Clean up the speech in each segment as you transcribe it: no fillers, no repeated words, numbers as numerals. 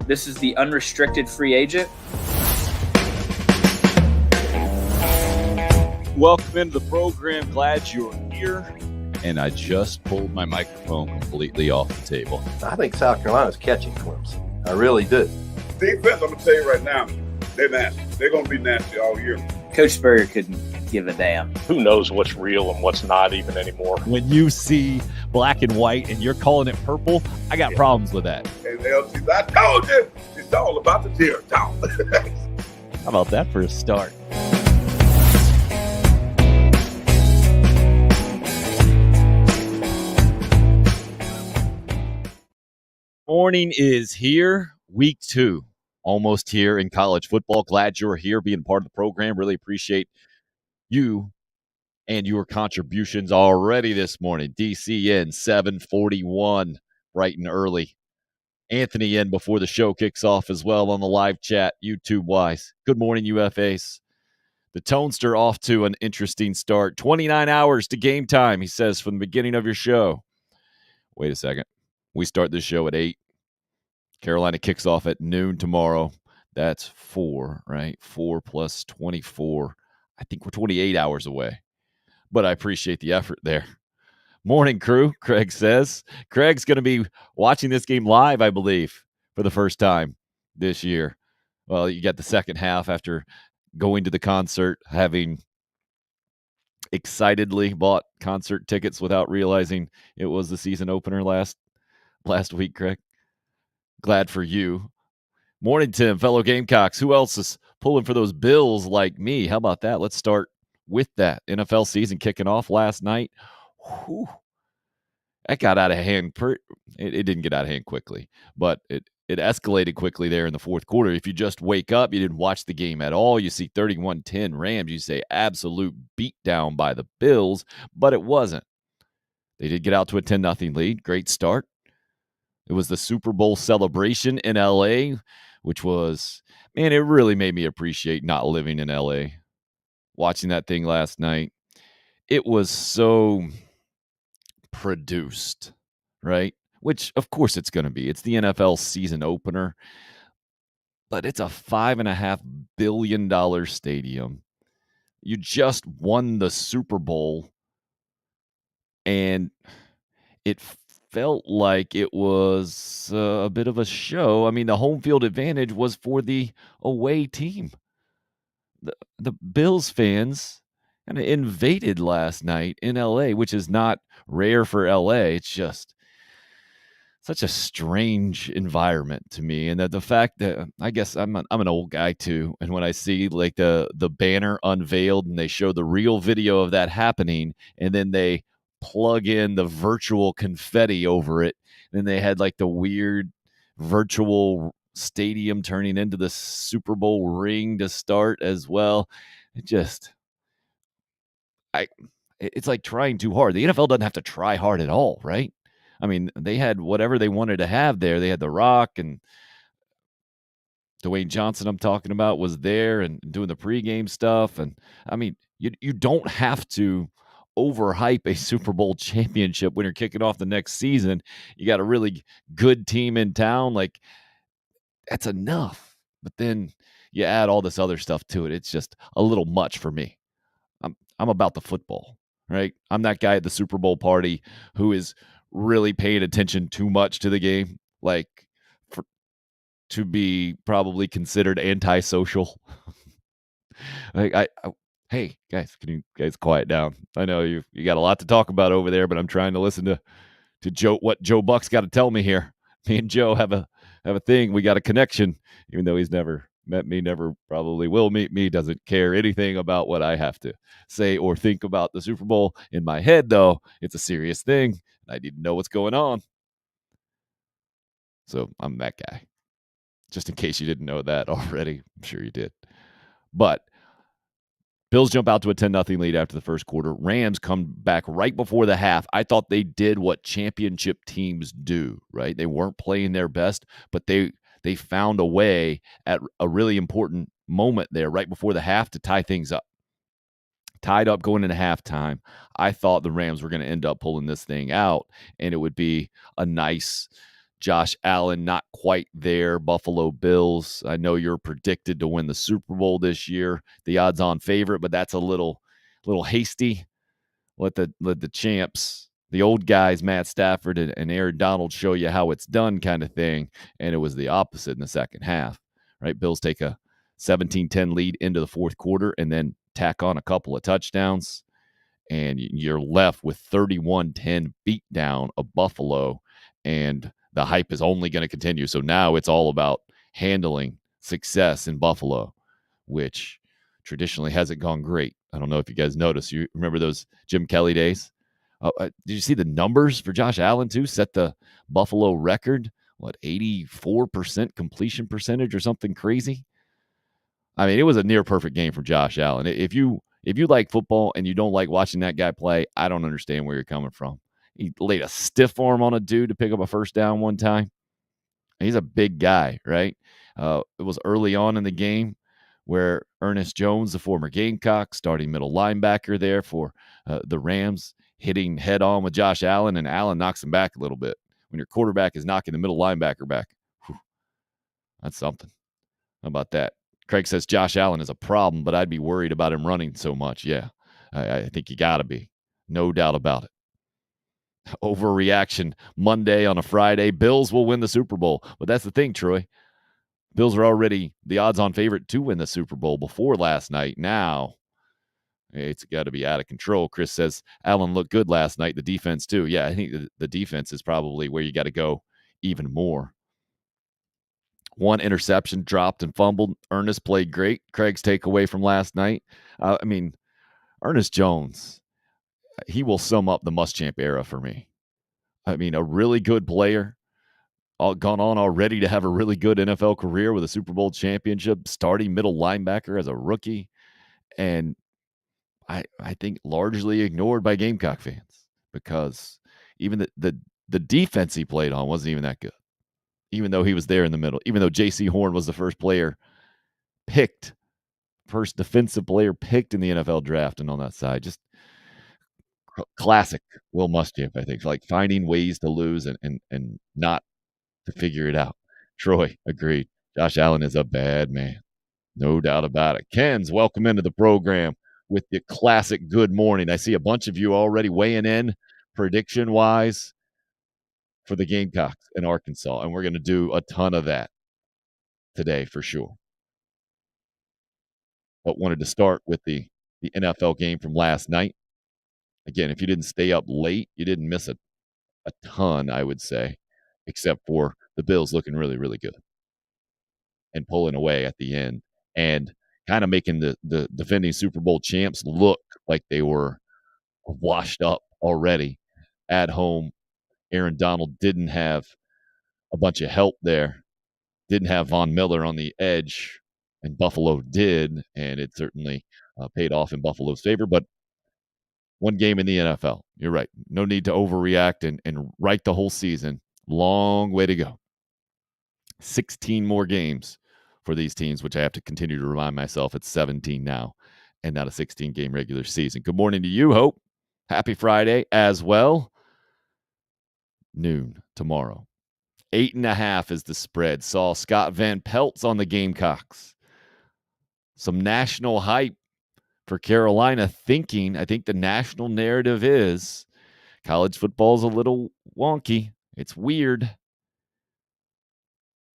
This is the unrestricted free agent. Welcome into the program. Glad you're here. And I just pulled my microphone completely off the table. I think South Carolina's catching Clemson. I really do. Defense, I'm going to tell you right now, they're nasty. They're going to be nasty all year. Coach Spurrier couldn't give a damn. Who knows what's real and what's not even anymore? When you see black and white and you're calling it purple, I got problems with that. And LT, I told you, it's all about the deer talk. How about that for a start? Morning is here. Week 2, almost here in college football. Glad you're here being part of the program. Really appreciate you and your contributions already this morning. DCN 741, bright and early. Anthony in before the show kicks off as well on the live chat, YouTube-wise. Good morning, UFAs. The Tonester off to an interesting start. 29 hours to game time, he says, from the beginning of your show. Wait a second. We start this show at 8. Carolina kicks off at noon tomorrow. That's 4, right? 4 plus 24. I think we're 28 hours away. But I appreciate the effort there. Morning, crew, Craig says. Craig's going to be watching this game live, I believe, for the first time this year. Well, you got the second half after going to the concert, having excitedly bought concert tickets without realizing it was the season opener last week, Craig. Glad for you. Morning, Tim, fellow Gamecocks. Who else is pulling for those Bills like me? How about that? Let's start with that. NFL season kicking off last night. Whew. That got out of hand. It didn't get out of hand quickly, but it escalated quickly there in the fourth quarter. If you just wake up, you didn't watch the game at all, you see 31-10 Rams, you say absolute beatdown by the Bills, but it wasn't. They did get out to a 10-0 lead. Great start. It was the Super Bowl celebration in L.A., which was, man, it really made me appreciate not living in L.A. Watching that thing last night, it was so produced, right? Which, of course, it's going to be. It's the NFL season opener, but it's a $5.5 billion stadium. You just won the Super Bowl, and it felt like it was a bit of a show. I mean, the home field advantage was for the away team. The Bills fans kind of invaded last night in LA, which is not rare for LA. It's just such a strange environment to me. And that the fact that I guess I'm an old guy too. And when I see like the banner unveiled and they show the real video of that happening, and then they plug in the virtual confetti over it, and then they had like the weird virtual stadium turning into the Super Bowl ring to start as well. It's like trying too hard. The NFL doesn't have to try hard at all, right? I mean, they had whatever they wanted to have there. They had The Rock, and Dwayne Johnson I'm talking about was there and doing the pregame stuff. And I mean, you don't have to overhype a Super Bowl championship when you're kicking off the next season. You got a really good team in town. Like, that's enough. But then you add all this other stuff to it. It's just a little much for me. I'm about the football, right? I'm that guy at the Super Bowl party who is really paying attention too much to the game, like to be probably considered antisocial. Like hey guys, can you guys quiet down? I know you got a lot to talk about over there, but I'm trying to listen to Joe, what Joe Buck's got to tell me here. Me and Joe have a thing. We got a connection, even though he's never met me, never probably will meet me, doesn't care anything about what I have to say or think about the Super Bowl. In my head, though, it's a serious thing. I need to know what's going on. So I'm that guy. Just in case you didn't know that already. I'm sure you did. But Bills jump out to a 10-0 lead after the first quarter. Rams come back right before the half. I thought they did what championship teams do, right? They weren't playing their best, but they found a way at a really important moment there right before the half to tie things up. Tied up going into halftime. I thought the Rams were going to end up pulling this thing out, and it would be a nice Josh Allen not quite there. Buffalo Bills, I know you're predicted to win the Super Bowl this year, the odds-on favorite, but that's a little hasty. Let the champs, the old guys, Matt Stafford and Aaron Donald, show you how it's done kind of thing, and it was the opposite in the second half, right? Bills take a 17-10 lead into the fourth quarter and then tack on a couple of touchdowns, and you're left with 31-10 beatdown of Buffalo, and the hype is only going to continue. So now it's all about handling success in Buffalo, which traditionally hasn't gone great. I don't know if you guys noticed. You remember those Jim Kelly days? Did you see the numbers for Josh Allen too? Set the Buffalo record, 84% completion percentage or something crazy? I mean, it was a near perfect game for Josh Allen. If you like football and you don't like watching that guy play, I don't understand where you're coming from. He laid a stiff arm on a dude to pick up a first down one time. He's a big guy, right? It was early on in the game where Ernest Jones, the former Gamecock, starting middle linebacker there for the Rams, hitting head on with Josh Allen, and Allen knocks him back a little bit. When your quarterback is knocking the middle linebacker back, that's something. How about that? Craig says Josh Allen is a problem, but I'd be worried about him running so much. Yeah, I think you got to be. No doubt about it. Overreaction Monday on a Friday. Bills will win the Super Bowl. But that's the thing, Troy. Bills are already the odds-on favorite to win the Super Bowl before last night. Now, it's got to be out of control. Chris says Allen looked good last night. The defense, too. Yeah, I think the defense is probably where you got to go even more. One interception dropped and fumbled. Ernest played great. Craig's takeaway from last night. Ernest Jones, he will sum up the Muschamp era for me. I mean, a really good player, gone on already to have a really good NFL career with a Super Bowl championship, starting middle linebacker as a rookie, and I think largely ignored by Gamecock fans because even the defense he played on wasn't even that good, even though he was there in the middle, even though J.C. Horn was the first defensive player picked in the NFL draft, and on that side, just classic Will Muschamp, I think, like finding ways to lose and not to figure it out. Troy, agreed. Josh Allen is a bad man. No doubt about it. Ken's, welcome into the program with the classic good morning. I see a bunch of you already weighing in prediction-wise for the Gamecocks in Arkansas, and we're going to do a ton of that today for sure. But wanted to start with the NFL game from last night. Again, if you didn't stay up late, you didn't miss a ton, I would say, except for the Bills looking really, really good and pulling away at the end and kind of making the defending Super Bowl champs look like they were washed up already at home. Aaron Donald didn't have a bunch of help there, didn't have Von Miller on the edge, and Buffalo did, and it certainly paid off in Buffalo's favor. But one game in the NFL. You're right. No need to overreact and write the whole season. Long way to go. 16 more games for these teams, which I have to continue to remind myself it's 17 now and not a 16-game regular season. Good morning to you, Hope. Happy Friday as well. Noon tomorrow. 8.5 is the spread. Saw Scott Van Pelt's on the Gamecocks. Some national hype for Carolina I think the national narrative is college football is a little wonky. It's weird.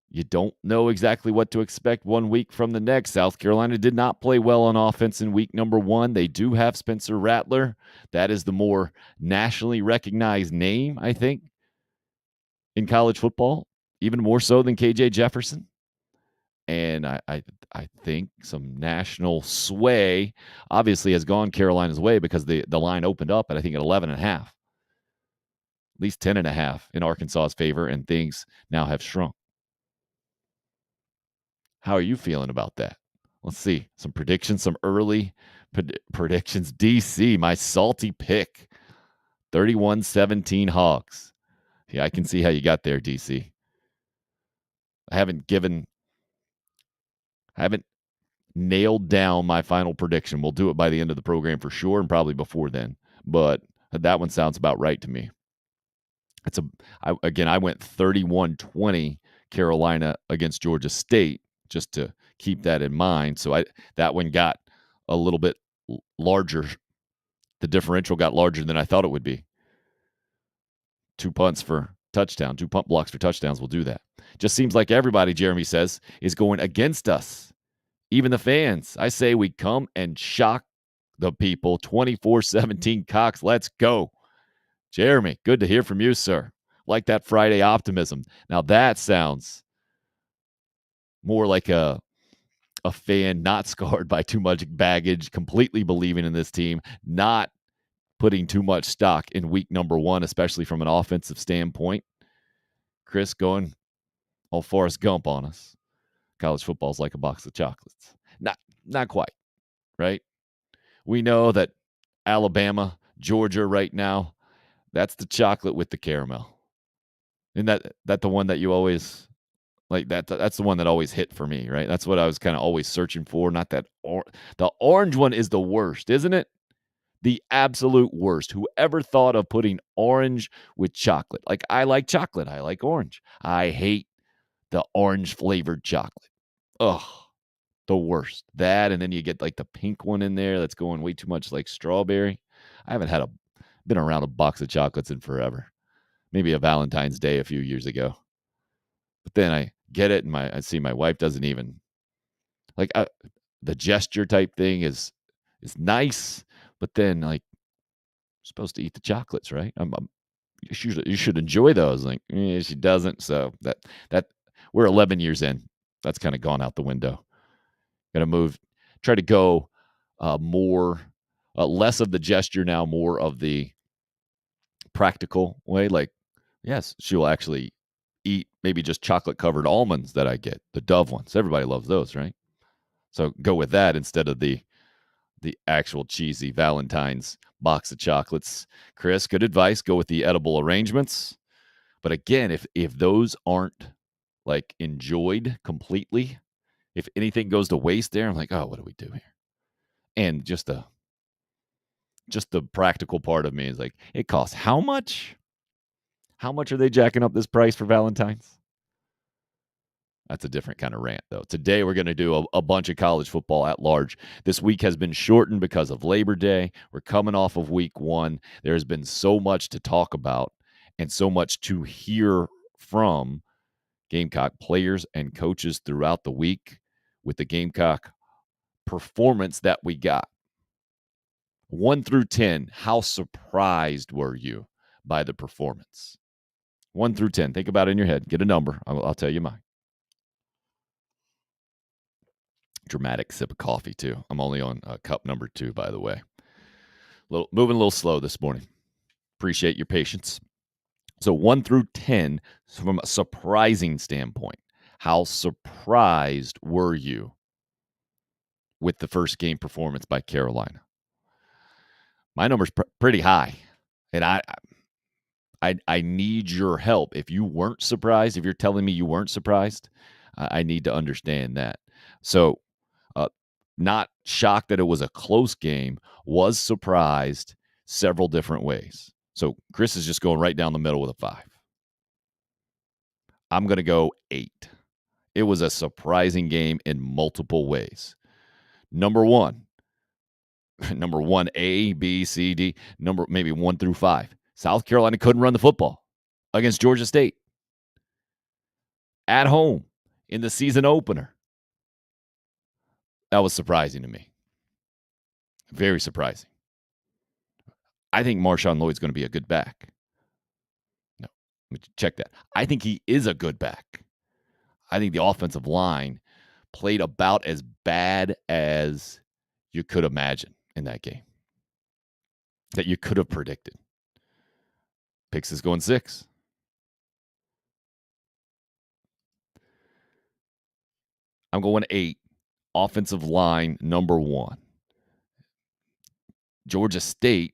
You don't know exactly what to expect 1 week from the next. South Carolina did not play well on offense in week number 1. They do have Spencer Rattler. That is the more nationally recognized name, I think, in college football, even more so than KJ Jefferson. And I think some national sway obviously has gone Carolina's way because the line opened up at, I think, at 11.5. At least 10.5 in Arkansas's favor, and things now have shrunk. How are you feeling about that? Let's see. Some predictions, some early predictions. DC, my salty pick. 31-17 Hogs. Yeah, I can see how you got there, DC. I haven't nailed down my final prediction. We'll do it by the end of the program for sure, and probably before then. But that one sounds about right to me. I went 31-20 Carolina against Georgia State just to keep that in mind. So that one got a little bit larger. The differential got larger than I thought it would be. 2 punts for touchdown, 2 punt blocks for touchdowns will do that. Just seems like everybody, Jeremy says, is going against us. Even the fans. I say we come and shock the people. 24-17 Cox. Let's go. Jeremy, good to hear from you, sir. Like that Friday optimism. Now that sounds more like a fan not scarred by too much baggage, completely believing in this team, not putting too much stock in week number 1, especially from an offensive standpoint. Chris going all Forrest Gump on us. College football is like a box of chocolates. Not quite, right? We know that Alabama, Georgia right now, that's the chocolate with the caramel. And that the one that you always like that's the one that always hit for me, right? That's what I was kind of always searching for. Not that the orange one is the worst, isn't it? The absolute worst. Whoever thought of putting orange with chocolate? Like, I like chocolate. I like orange. I hate the orange flavored chocolate. Ugh, the worst. That, and then you get like the pink one in there that's going way too much like strawberry. I haven't been around a box of chocolates in forever. Maybe a Valentine's Day a few years ago. But then I get it, and I see my wife doesn't even like the gesture type thing is nice, but then like you're supposed to eat the chocolates, right? You should enjoy those. Like she doesn't, so that we're 11 years in. That's kind of gone out the window. Got to try to go more, less of the gesture now, more of the practical way. Like, yes, she will actually eat maybe just chocolate covered almonds that I get, the Dove ones. Everybody loves those, right? So go with that instead of the actual cheesy Valentine's box of chocolates. Chris, good advice. Go with the edible arrangements. But again, if those aren't like enjoyed completely, if anything goes to waste there, I'm like, oh, what do we do here? And just the practical part of me is like, it costs how much? How much are they jacking up this price for Valentine's? That's a different kind of rant, though. Today, we're going to do a bunch of college football at large. This week has been shortened because of Labor Day. We're coming off of week 1. There's been so much to talk about and so much to hear from Gamecock players and coaches throughout the week with the Gamecock performance that we got. 1 through 10, how surprised were you by the performance? 1 through 10. Think about it in your head. Get a number. I'll tell you mine. Dramatic sip of coffee, too. I'm only on cup number 2, by the way. Moving a little slow this morning. Appreciate your patience. So 1 through 10, from a surprising standpoint, how surprised were you with the first game performance by Carolina? My number's pretty high, and I need your help. If you weren't surprised, if you're telling me you weren't surprised, I need to understand that. So, not shocked that it was a close game, was surprised several different ways. So, Chris is just going right down the middle with a 5. I'm going to go 8. It was a surprising game in multiple ways. Number 1, A, B, C, D, maybe 1 through 5. South Carolina couldn't run the football against Georgia State at home in the season opener. That was surprising to me. Very surprising. I think Marshawn Lloyd's going to be a good back. No, check that. I think he is a good back. I think the offensive line played about as bad as you could imagine in that game, that you could have predicted. Picks is going 6. I'm going 8. Offensive line, number 1. Georgia State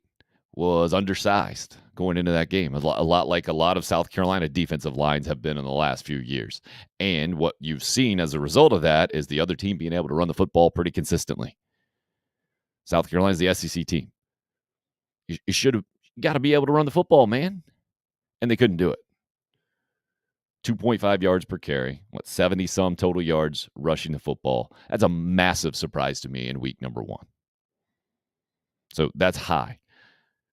was undersized going into that game. A lot like a lot of South Carolina defensive lines have been in the last few years. And what you've seen as a result of that is the other team being able to run the football pretty consistently. South Carolina's the SEC team. You should have got to be able to run the football, man. and they couldn't do it. 2.5 yards per carry, 70-some total yards rushing the football. That's a massive surprise to me in week number 1. So that's high.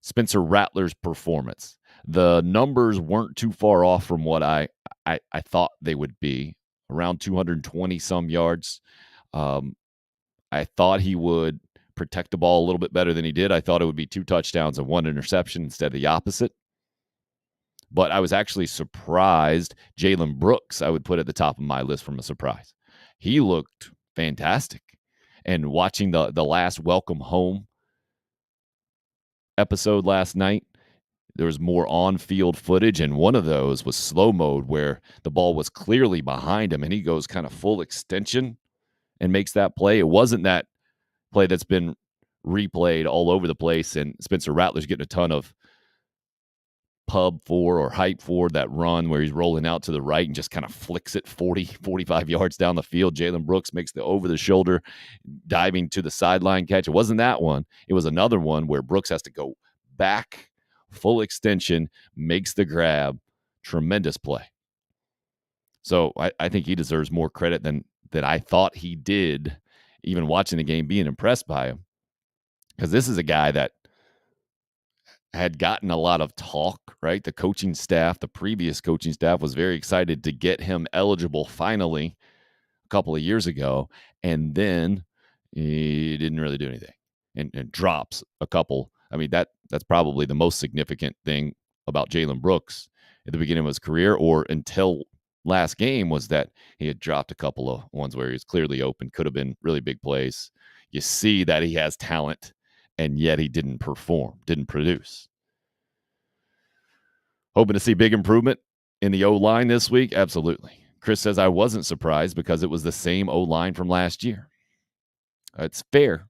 Spencer Rattler's performance. The numbers weren't too far off from what I thought they would be, around 220-some yards. I thought he would protect the ball a little bit better than he did. I thought it would be 2 touchdowns and 1 interception instead of the opposite. But I was actually surprised. Jalen Brooks, I would put at the top of my list from a surprise. He looked fantastic. And watching the last Welcome Home episode last night, there was more on-field footage, and one of those was slow mode where the ball was clearly behind him, and he goes kind of full extension and makes that play. It wasn't that play that's been replayed all over the place, and Spencer Rattler's getting a ton of pub for or hype for that run where he's rolling out to the right and just kind of flicks it 40, 45 yards down the field. Jalen Brooks makes the over-the-shoulder diving to the sideline catch. It wasn't that one. It was another one where Brooks has to go back, full extension, makes the grab. Tremendous play. So I think he deserves more credit than I thought he did, even watching the game, being impressed by him. Because this is a guy that had gotten a lot of talk, right? The coaching staff, the previous coaching staff was very excited to get him eligible finally a couple of years ago. And then he didn't really do anything and drops a couple. I mean, that's probably the most significant thing about Jalen Brooks at the beginning of his career, or until last game, was that he had dropped a couple of ones where he was clearly open, could have been really big plays. You see that he has talent, and yet he didn't perform, didn't produce. Hoping to see big improvement in the O-line this week? Absolutely. Chris says, I wasn't surprised because it was the same O-line from last year. It's fair,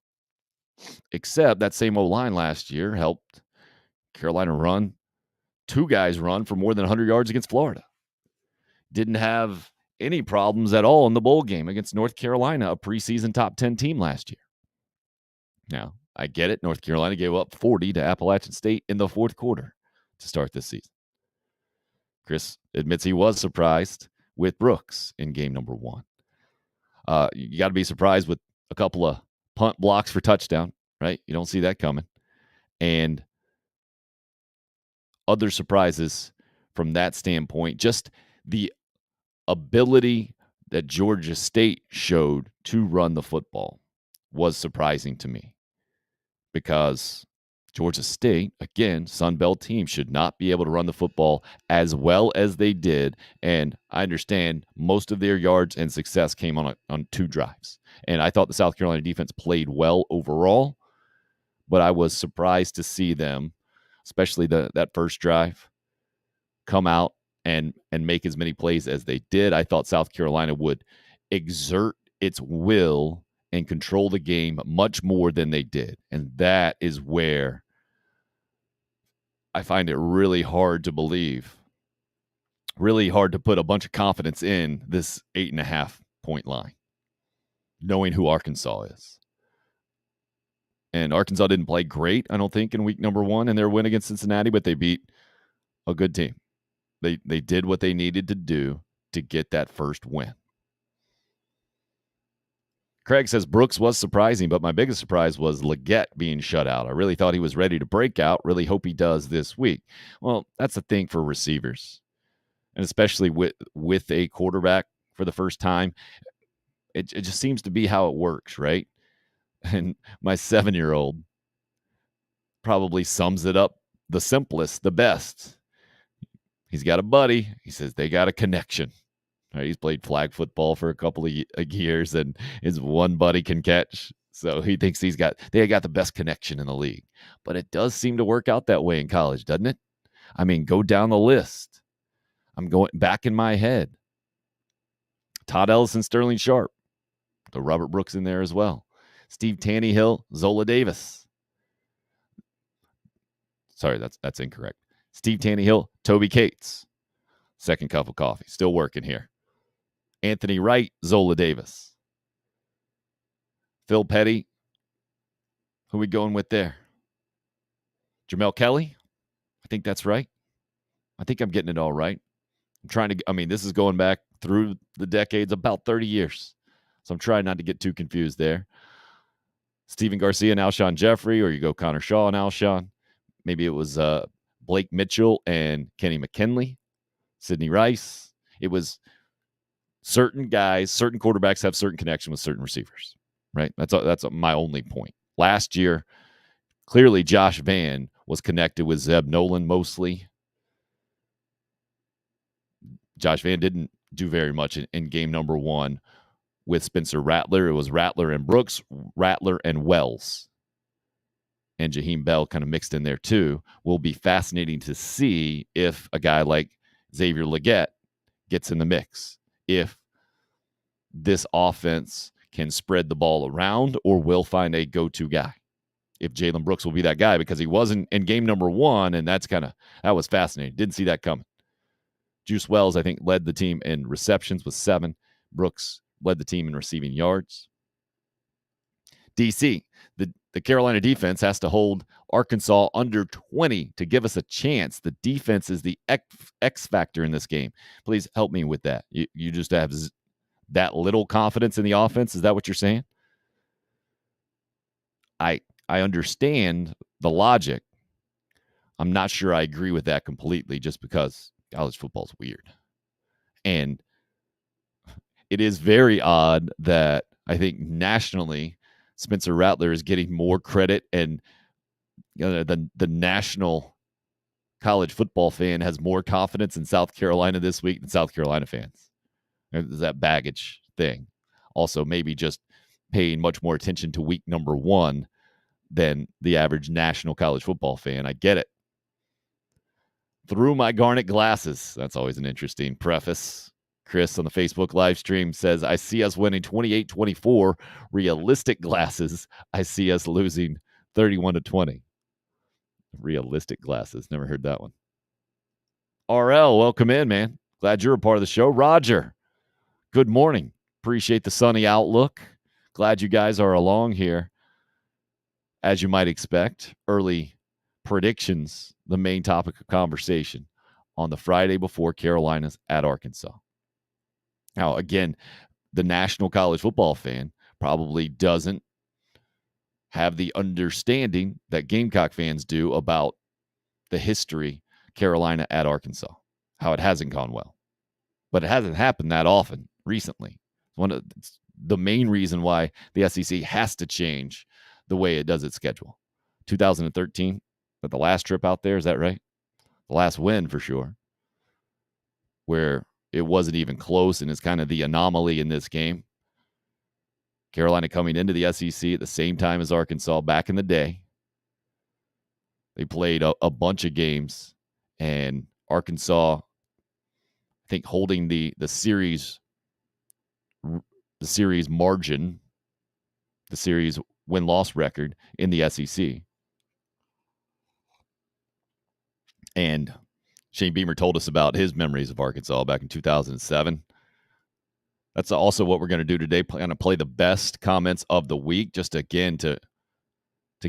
except that same O-line last year helped Carolina 2 guys run for more than 100 yards against Florida. Didn't have any problems at all in the bowl game against North Carolina, a preseason top 10 team last year. Now, I get it. North Carolina gave up 40 to Appalachian State in the 4th quarter to start this season. Chris admits he was surprised with Brooks in game number 1. You got to be surprised with a couple of punt blocks for touchdown, right? You don't see that coming. And other surprises from that standpoint, just the ability that Georgia State showed to run the football was surprising to me, because Georgia State, again, Sun Belt team, should not be able to run the football as well as they did. And I understand most of their yards and success came on 2 drives. And I thought the South Carolina defense played well overall, but I was surprised to see them, especially that first drive, come out and make as many plays as they did. I thought South Carolina would exert its will and control the game much more than they did. And that is where I find it really hard to believe, really hard to put a bunch of confidence in this 8.5 point line, knowing who Arkansas is. And Arkansas didn't play great, I don't think, in week number 1 in their win against Cincinnati, but they beat a good team. They did what they needed to do to get that first win. Craig says Brooks was surprising, but my biggest surprise was Leggett being shut out. I really thought he was ready to break out. Really hope he does this week. Well, that's the thing for receivers, and especially with a quarterback for the first time. It just seems to be how it works, right? And my 7-year-old probably sums it up the simplest, the best. He's got a buddy. He says they got a connection. Right, he's played flag football for a couple of years, and his one buddy can catch. So he thinks they got the best connection in the league. But it does seem to work out that way in college, doesn't it? I mean, go down the list. I'm going back in my head. Todd Ellis and Sterling Sharp. The Robert Brooks in there as well. Steve Tannehill, Zola Davis. Sorry, that's incorrect. Steve Tannehill, Toby Cates. Second cup of coffee. Still working here. Anthony Wright, Zola Davis. Phil Petty. Who we going with there? Jamel Kelly? I think that's right. I think I'm getting it all right. This is going back through the decades, about 30 years. So I'm trying not to get too confused there. Steven Garcia and Alshon Jeffrey, or you go Connor Shaw and Alshon. Maybe it was Blake Mitchell and Kenny McKinley, Sidney Rice. It was certain guys, certain quarterbacks have certain connection with certain receivers, right? That's my only point. Last year, clearly Josh Vann was connected with Zeb Nolan mostly. Josh Vann didn't do very much in game number 1 with Spencer Rattler. It was Rattler and Brooks, Rattler and Wells. And Jaheim Bell kind of mixed in there too. Will be fascinating to see if a guy like Xavier Legette gets in the mix. If this offense can spread the ball around or will find a go-to guy. If Jalen Brooks will be that guy, because he wasn't in game number 1, and that was fascinating. Didn't see that coming. Juice Wells, I think, led the team in receptions with 7. Brooks led the team in receiving yards. DC, the Carolina defense has to hold Arkansas under 20 to give us a chance. The defense is the X factor in this game. Please help me with that. You just have that little confidence in the offense? Is that what you're saying? I understand the logic. I'm not sure I agree with that completely, just because college football is weird. And it is very odd that I think nationally Spencer Rattler is getting more credit, and the national college football fan has more confidence in South Carolina this week than South Carolina fans. There's that baggage thing. Also, maybe just paying much more attention to week number 1 than the average national college football fan. I get it. Through my garnet glasses. That's always an interesting preface. Chris on the Facebook live stream says, I see us winning 28-24. Realistic glasses, I see us losing 31-20. Realistic glasses. Never heard that one. RL, welcome in, man. Glad you're a part of the show. Roger, good morning. Appreciate the sunny outlook. Glad you guys are along here. As you might expect, early predictions, the main topic of conversation on the Friday before Carolina's at Arkansas. Now, again, the national college football fan probably doesn't have the understanding that Gamecock fans do about the history Carolina at Arkansas, how it hasn't gone well. But it hasn't happened that often recently. It's the main reason why the SEC has to change the way it does its schedule. 2013, but the last trip out there, is that right? The last win for sure, where it wasn't even close, and it's kind of the anomaly in this game. Carolina coming into the SEC at the same time as Arkansas back in the day. They played a bunch of games, and Arkansas, I think, holding the series margin, the series win-loss record in the SEC. And Shane Beamer told us about his memories of Arkansas back in 2007. That's also what we're going to do today. Going to play the best comments of the week, just again to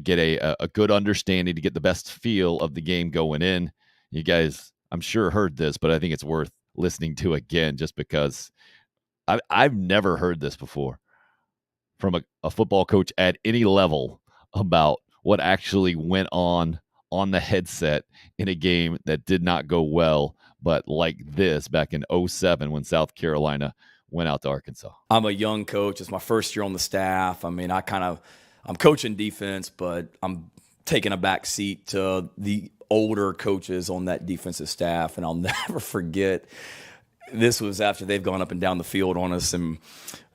get a good understanding, to get the best feel of the game going in. You guys, I'm sure, heard this, but I think it's worth listening to again, just because I've never heard this before from a football coach at any level about what actually went on the headset in a game that did not go well, but like this back in 2007 when South Carolina went out to Arkansas. I'm a young coach. It's my first year on the staff. I mean, I'm coaching defense, but I'm taking a back seat to the older coaches on that defensive staff, and I'll never forget. This was after they've gone up and down the field on us, and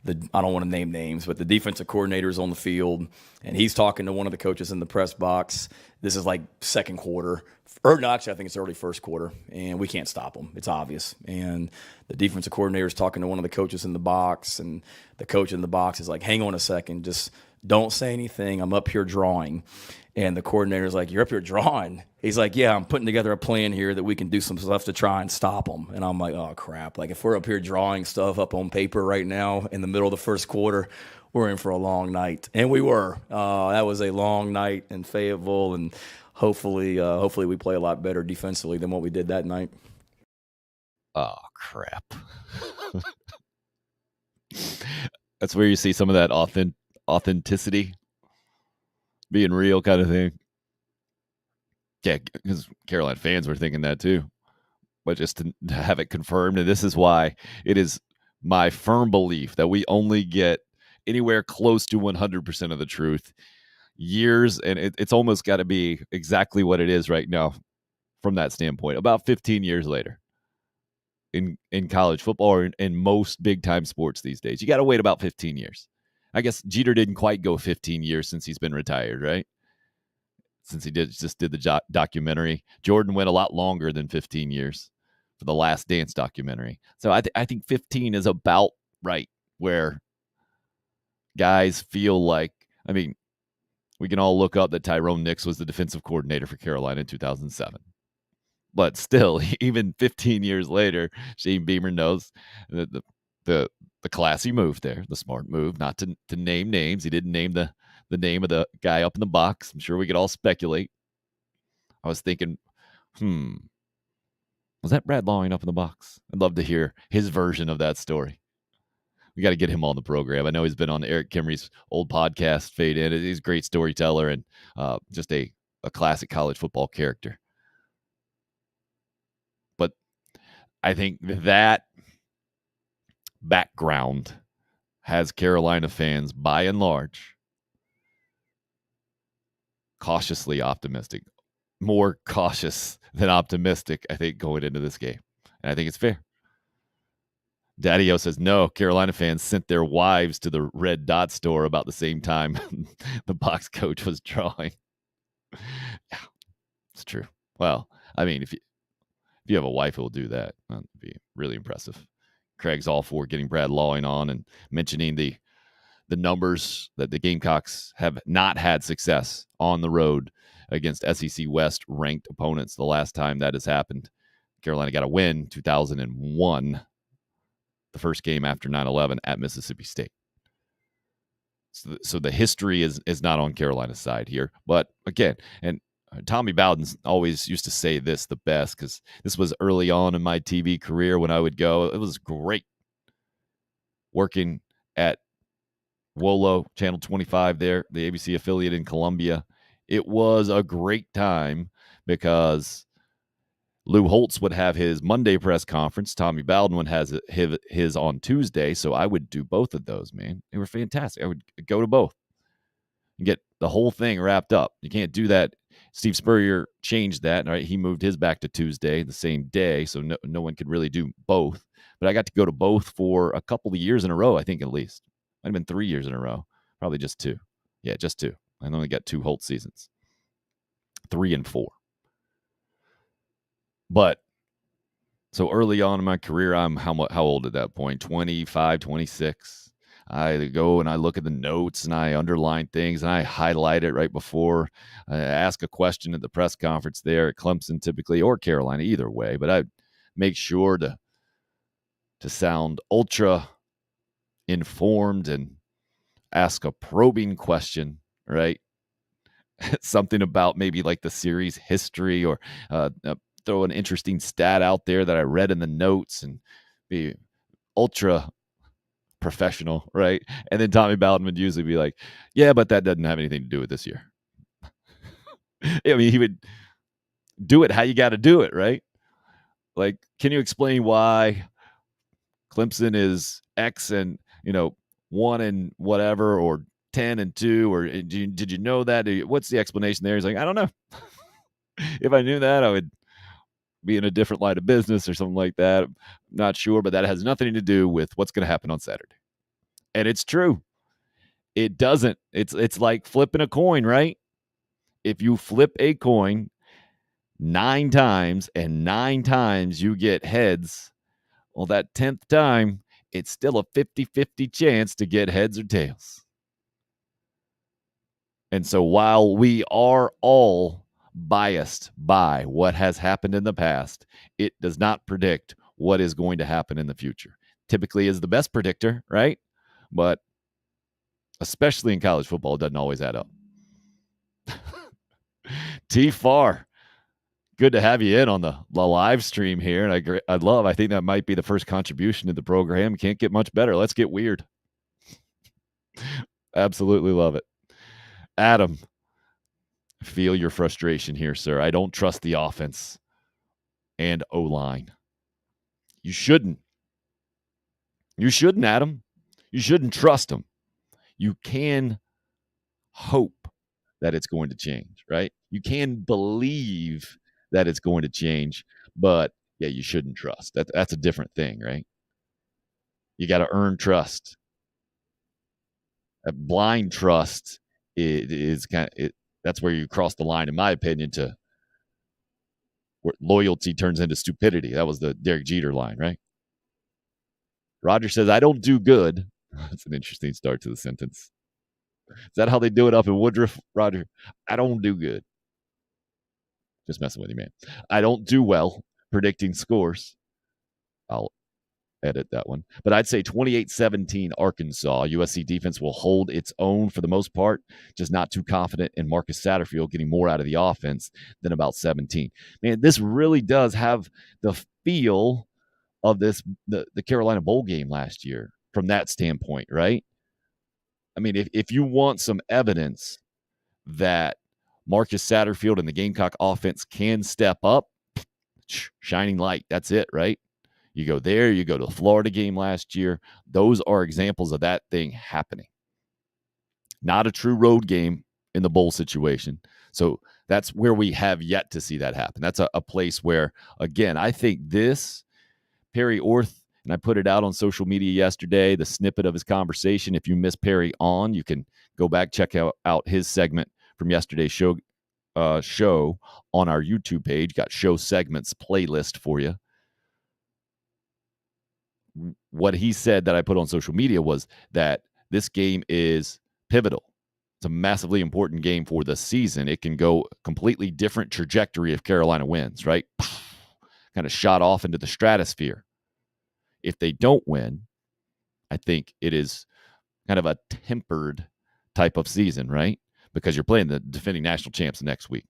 I don't want to name names, but the defensive coordinator's on the field, and he's talking to one of the coaches in the press box. This is like second quarter. Or no, actually, I think it's early first quarter, and we can't stop them. It's obvious. And the defensive coordinator's talking to one of the coaches in the box, and the coach in the box is like, hang on a second, just don't say anything. I'm up here drawing. And the coordinator's like, you're up here drawing? He's like, yeah, I'm putting together a plan here that we can do some stuff to try and stop them. And I'm like, oh, crap. Like, if we're up here drawing stuff up on paper right now in the middle of the first quarter, we're in for a long night. And we were. That was a long night in Fayetteville, and hopefully we play a lot better defensively than what we did that night. Oh, crap. That's where you see some of that authenticity, being real kind of thing. Yeah, because Carolina fans were thinking that too. But just to have it confirmed, and this is why it is my firm belief that we only get anywhere close to 100% of the truth years, and it's almost got to be exactly what it is right now from that standpoint, about 15 years later in college football or in most big-time sports these days. You got to wait about 15 years. I guess Jeter didn't quite go 15 years since he's been retired, right? Since he just did the documentary. Jordan went a lot longer than 15 years for the Last Dance documentary. So I think 15 is about right where guys feel like, I mean, we can all look up that Tyrone Nix was the defensive coordinator for Carolina in 2007. But still, even 15 years later, Shane Beamer knows the classy move there, the smart move, not to name names. He didn't name the name of the guy up in the box. I'm sure we could all speculate. I was thinking, was that Brad Lawing up in the box? I'd love to hear his version of that story. We got to get him on the program. I know he's been on Eric Kimry's old podcast, Fade In. He's a great storyteller and just a classic college football character. But I think that background has Carolina fans, by and large, cautiously optimistic. More cautious than optimistic, I think, going into this game. And I think it's fair. Daddy-O says, no, Carolina fans sent their wives to the Red Dot store about the same time the box coach was drawing. Yeah, it's true. Well, I mean, if you have a wife who will do that, that'd be really impressive. Craig's all for getting Brad Lawing on and mentioning the numbers that the Gamecocks have not had success on the road against SEC West ranked opponents. The last time that has happened, Carolina got a win, 2001, the first game after 9/11 at Mississippi State. So the history is not on Carolina's side here. But again, and Tommy Bowden always used to say this the best, because this was early on in my TV career when I would go. It was great working at Wolo, Channel 25 there, the ABC affiliate in Columbia. It was a great time because Lou Holtz would have his Monday press conference. Tommy Bowden would have his on Tuesday. So I would do both of those, man. They were fantastic. I would go to both and get the whole thing wrapped up. You can't do that. Steve Spurrier changed that, right? He moved his back to Tuesday, the same day. So no one could really do both. But I got to go to both for a couple of years in a row, I think, at least. Might have been 3 years in a row. Probably just 2. Yeah, just 2. I only got 2 Holtz seasons. 3 and 4. But so early on in my career, I'm how old at that point? 25, 26. I go and I look at the notes and I underline things and I highlight it right before I ask a question at the press conference there at Clemson typically, or Carolina, either way. But I make sure to sound ultra informed and ask a probing question, right? Something about maybe like the series history, or throw an interesting stat out there that I read in the notes, and be ultra professional, right? And then Tommy Bowden would usually be like, yeah, but that doesn't have anything to do with this year. I mean, he would do it how you got to do it, right? Like, can you explain why Clemson is X and, 1 and whatever, or 10 and 2, or did you know that? What's the explanation there? He's like, I don't know. If I knew that, I would be in a different line of business or something like that. I'm not sure, but that has nothing to do with what's going to happen on Saturday. And it's true. It doesn't. It's like flipping a coin, right? If you flip a coin 9 times and 9 times you get heads, well, that 10th time, it's still a 50-50 chance to get heads or tails. And so while we are all biased by what has happened in the past, it does not predict what is going to happen in the future. Typically is the best predictor, right? But especially in college football, it doesn't always add up. T-Far, good to have you in on the live stream here. And I think that might be the first contribution to the program. Can't get much better. Let's get weird. Absolutely love it. Adam, feel your frustration here, sir. I don't trust the offense and O-line. You shouldn't. You shouldn't, Adam. You shouldn't trust them. You can hope that it's going to change, right? You can believe that it's going to change, but yeah, you shouldn't trust. That's a different thing, right? You got to earn trust. A blind trust is that's where you cross the line, in my opinion, to where loyalty turns into stupidity. That was the Derek Jeter line, right? Roger says, I don't do good. That's an interesting start to the sentence. Is that how they do it up in Woodruff, Roger? I don't do good. Just messing with you, man. I don't do well predicting scores. I'll edit that one. But I'd say 28-17 Arkansas. USC defense will hold its own for the most part, just not too confident in Marcus Satterfield getting more out of the offense than about 17. Man, this really does have the feel of the Carolina Bowl game last year from that standpoint, right? I mean, if you want some evidence that Marcus Satterfield and the Gamecock offense can step up, shining light. That's it, right? You go there, you go to the Florida game last year. Those are examples of that thing happening. Not a true road game in the bowl situation. So that's where we have yet to see that happen. That's a place where, again, I think this, Perry Orth, and I put it out on social media yesterday, the snippet of his conversation. If you miss Perry on, you can go back, check out his segment from yesterday's show on our YouTube page. Got show segments playlist for you. What he said that I put on social media was that this game is pivotal. It's a massively important game for the season. It can go completely different trajectory if Carolina wins, right? Kind of shot off into the stratosphere. If they don't win, I think it is kind of a tempered type of season, right? Because you're playing the defending national champs next week.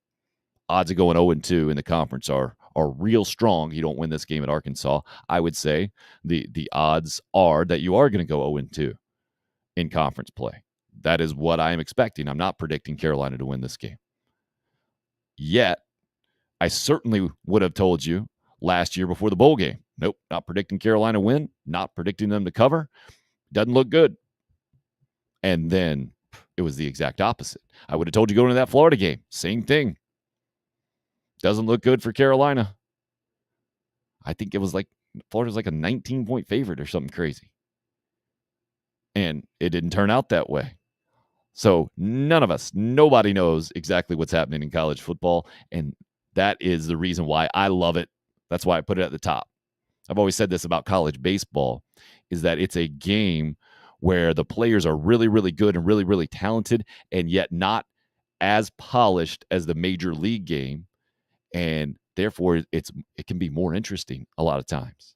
Odds of going 0-2 in the conference are real strong. You don't win this game at Arkansas. I would say the odds are that you are going to go 0-2 in conference play. That is what I am expecting. I'm not predicting Carolina to win this game. Yet, I certainly would have told you last year before the bowl game. Nope, not predicting Carolina win, not predicting them to cover. Doesn't look good. And then it was the exact opposite. I would have told you going into that Florida game. Same thing. Doesn't look good for Carolina. I think it was like Florida's like a 19-point favorite or something crazy. And it didn't turn out that way. So nobody knows exactly what's happening in college football. And that is the reason why I love it. That's why I put it at the top. I've always said this about college baseball, is that it's a game where the players are really, really good and really, really talented, and yet not as polished as the major league game. And therefore, it can be more interesting a lot of times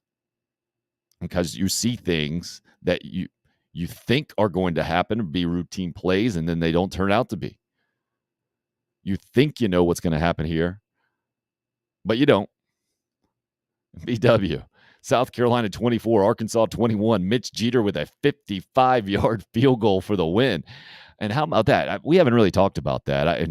because you see things that you think are going to happen, be routine plays, and then they don't turn out to be. You think you know what's going to happen here, but you don't. BW. South Carolina 24, Arkansas 21. Mitch Jeter with a 55-yard field goal for the win. And how about that? We haven't really talked about that.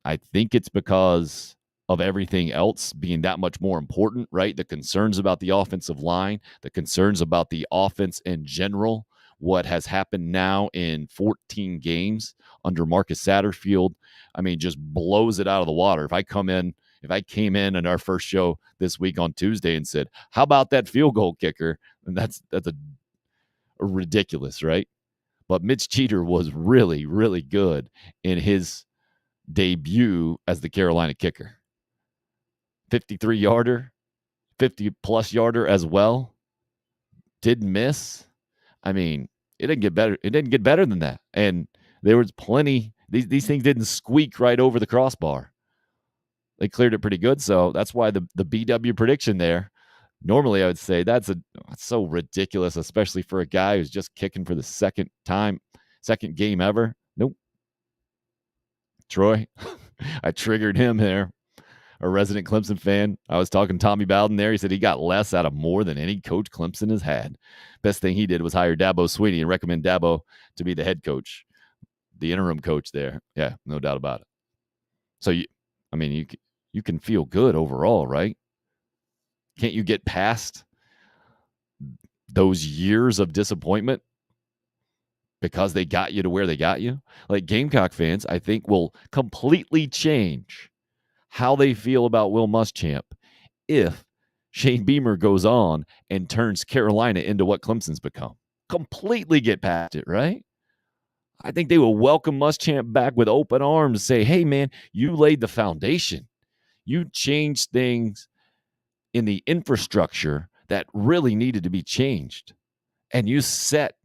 I think it's because of everything else being that much more important, right? The concerns about the offensive line, the concerns about the offense in general, what has happened now in 14 games under Marcus Satterfield, I mean, just blows it out of the water. If I came in our first show this week on Tuesday and said, how about that field goal kicker? And that's a ridiculous, right? But Mitch Jeter was really, really good in his debut as the Carolina kicker. 53-yarder, 50-plus yarder as well. Didn't miss. I mean, it didn't get better. It didn't get better than that. And there was plenty. These things didn't squeak right over the crossbar. They cleared it pretty good. So that's why the BW prediction there. Normally, I would say that's so ridiculous, especially for a guy who's just kicking for the second game ever. Nope. Troy, I triggered him there. A resident Clemson fan. I was talking to Tommy Bowden there. He said he got less out of more than any coach Clemson has had. Best thing he did was hire Dabo Swinney and recommend Dabo to be the head coach, the interim coach there. Yeah, no doubt about it. So, you can feel good overall, right? Can't you get past those years of disappointment because they got you to where they got you? Like, Gamecock fans, I think, will completely change how they feel about Will Muschamp if Shane Beamer goes on and turns Carolina into what Clemson's become. Completely get past it, right? I think they will welcome Muschamp back with open arms, say, hey, man, you laid the foundation. You changed things in the infrastructure that really needed to be changed. And you set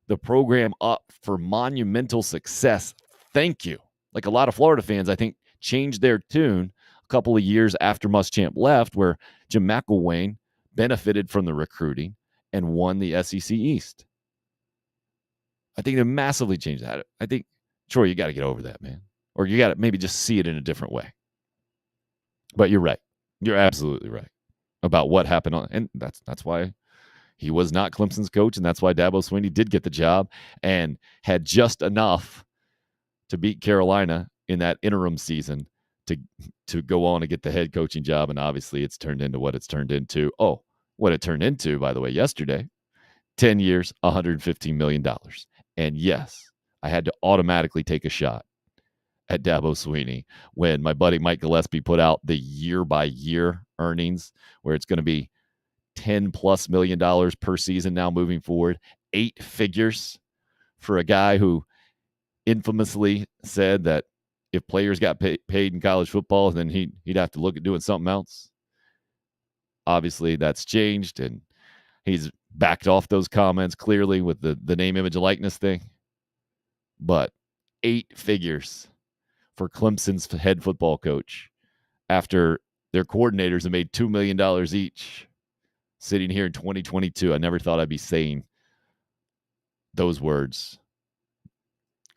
the program up for monumental success. Thank you. Like a lot of Florida fans, I think, changed their tune a couple of years after Muschamp left, where Jim McElwain benefited from the recruiting and won the SEC East. I think they massively changed that. I think, Troy, you got to get over that, man. Or you got to maybe just see it in a different way. But you're right. You're absolutely right about what happened. And that's why he was not Clemson's coach, and that's why Dabo Swinney did get the job and had just enough to beat Carolina in that interim season to go on and get the head coaching job. And obviously it's turned into what it's turned into. Oh, what it turned into, by the way, yesterday, 10 years, $115 million. And yes, I had to automatically take a shot at Dabo Swinney when my buddy Mike Gillespie put out the year-by-year earnings, where it's going to be $10+ million per season now moving forward, 8 figures for a guy who infamously said that if players got paid in college football, then he'd have to look at doing something else. Obviously, that's changed, and he's backed off those comments clearly with the name, image, and likeness thing. But 8 figures for Clemson's head football coach after their coordinators have made $2 million each sitting here in 2022. I never thought I'd be saying those words.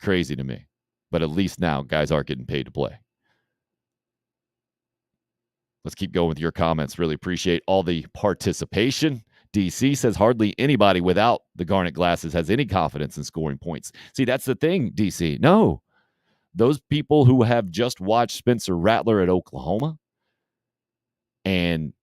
Crazy to me. But at least now guys are getting paid to play. Let's keep going with your comments. Really appreciate all the participation. DC says hardly anybody without the Garnet glasses has any confidence in scoring points. See, that's the thing, DC. No. Those people who have just watched Spencer Rattler at Oklahoma, and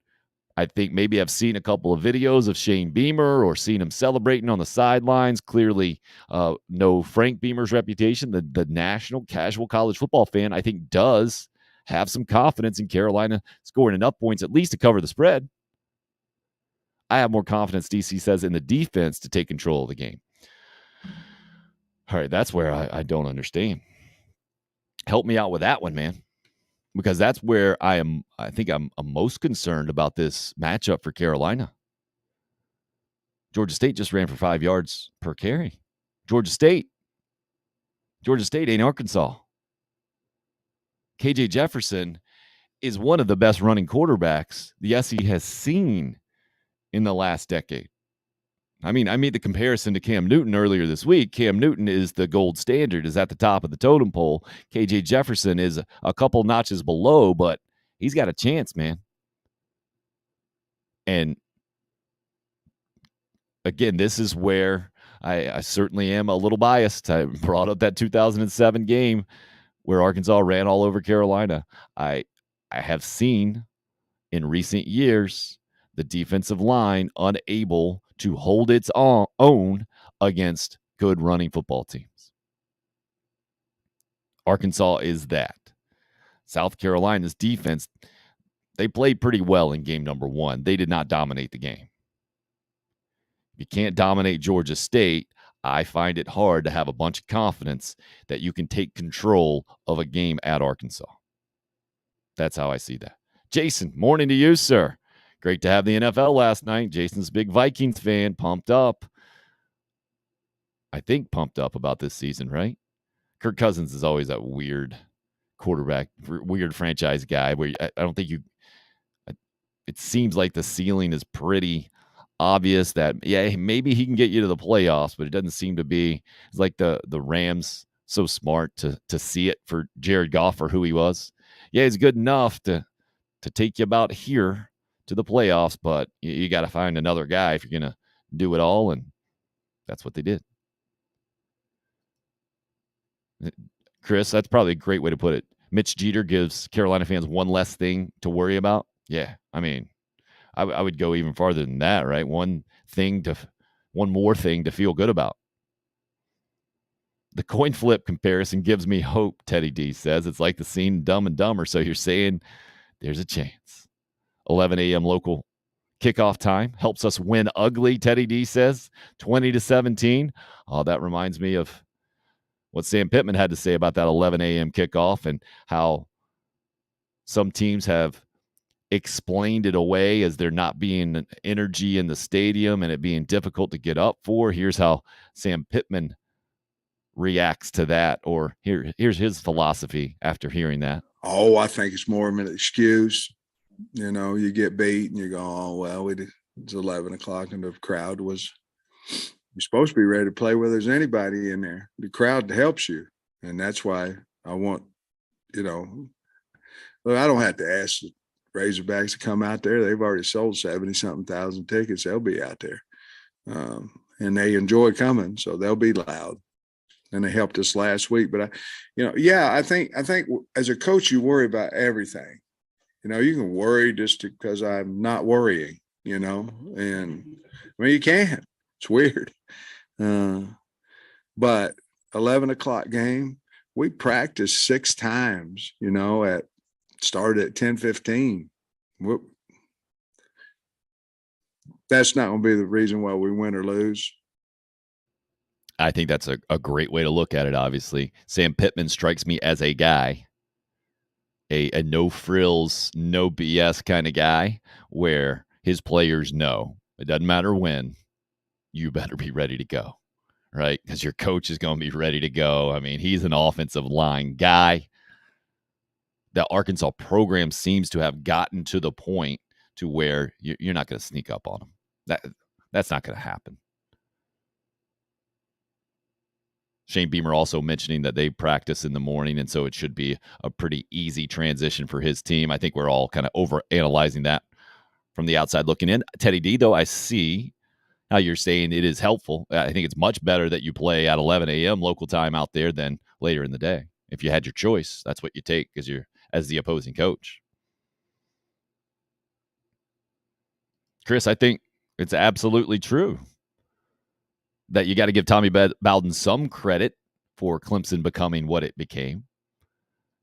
I think maybe I've seen a couple of videos of Shane Beamer or seen him celebrating on the sidelines. Clearly, know Frank Beamer's reputation. The national casual college football fan, I think, does have some confidence in Carolina scoring enough points at least to cover the spread. I have more confidence, DC says, in the defense to take control of the game. All right, that's where I don't understand. Help me out with that one, man. Because that's where I think I'm most concerned about this matchup for Carolina. Georgia State just ran for 5 yards per carry. Georgia State ain't Arkansas. KJ Jefferson is one of the best running quarterbacks the SEC has seen in the last decade. I mean, I made the comparison to Cam Newton earlier this week. Cam Newton is the gold standard, is at the top of the totem pole. KJ Jefferson is a couple notches below, but he's got a chance, man. And again, this is where I certainly am a little biased. I brought up that 2007 game where Arkansas ran all over Carolina. I have seen in recent years the defensive line unable to hold its own against good running football teams. Arkansas is that. South Carolina's defense, they played pretty well in game number 1. They did not dominate the game. If you can't dominate Georgia State, I find it hard to have a bunch of confidence that you can take control of a game at Arkansas. That's how I see that. Jason, morning to you, sir. Great to have the NFL last night. Jason's a big Vikings fan, pumped up. I think pumped up about this season, right? Kirk Cousins is always that weird quarterback, weird franchise guy where I don't think it seems like the ceiling is pretty obvious that, yeah, maybe he can get you to the playoffs, but it doesn't seem to be. It's like the Rams so smart to see it for Jared Goff for who he was. Yeah, he's good enough to take you about here to the playoffs, but you got to find another guy if you're going to do it all, and that's what they did. Chris, that's probably a great way to put it. Mitch Jeter gives Carolina fans one less thing to worry about. Yeah, I mean, I would go even farther than that, right? One more thing to feel good about. The coin flip comparison gives me hope, Teddy D says. It's like the scene in Dumb and Dumber. So you're saying there's a chance. 11 a.m. local kickoff time helps us win ugly, Teddy D says. 20-17. Oh, that reminds me of what Sam Pittman had to say about that 11 a.m. kickoff and how some teams have explained it away as there not being energy in the stadium and it being difficult to get up for. Here's how Sam Pittman reacts to that, or here's his philosophy after hearing that. Oh, I think it's more of an excuse. You know, you get beat and you go, oh, well, it's 11 o'clock and the crowd was – you're supposed to be ready to play where there's anybody in there. The crowd helps you. And that's why I want, you know, well, I don't have to ask the Razorbacks to come out there. They've already sold 70-something thousand tickets. They'll be out there. And they enjoy coming, so they'll be loud. And they helped us last week. But, I think as a coach, you worry about everything. You know, you can worry just because I'm not worrying, you know. And, I mean, you can't. It's weird. But 11 o'clock game, we practiced 6 times, you know, started at 10:15. That's not going to be the reason why we win or lose. I think that's a great way to look at it, obviously. Sam Pittman strikes me as a guy, a no frills, no BS kind of guy where his players know it doesn't matter when, you better be ready to go, right? Because your coach is going to be ready to go. I mean, he's an offensive line guy. The Arkansas program seems to have gotten to the point to where you're not going to sneak up on them. That's not going to happen. Shane Beamer also mentioning that they practice in the morning, and so it should be a pretty easy transition for his team. I think we're all kind of over-analyzing that from the outside looking in. Teddy D, though, I see how you're saying it is helpful. I think it's much better that you play at 11 a.m. local time out there than later in the day. If you had your choice, that's what you take as the opposing coach. Chris, I think it's absolutely true that you got to give Tommy Bowden some credit for Clemson becoming what it became.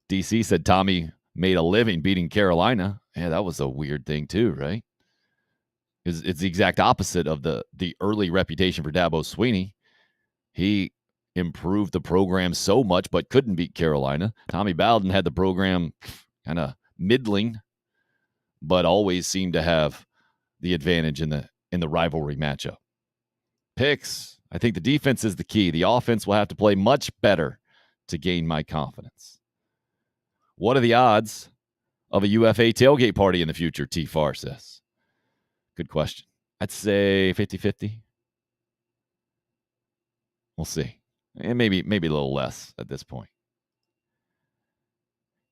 DC said Tommy made a living beating Carolina. Yeah, that was a weird thing too, right? It's the exact opposite of the early reputation for Dabo Swinney. He improved the program so much, but couldn't beat Carolina. Tommy Bowden had the program kind of middling, but always seemed to have the advantage in the rivalry matchup. Picks. I think the defense is the key. The offense will have to play much better to gain my confidence. What are the odds of a UFA tailgate party in the future, T. Farr says. Good question. I'd say 50-50. We'll see. And maybe a little less at this point.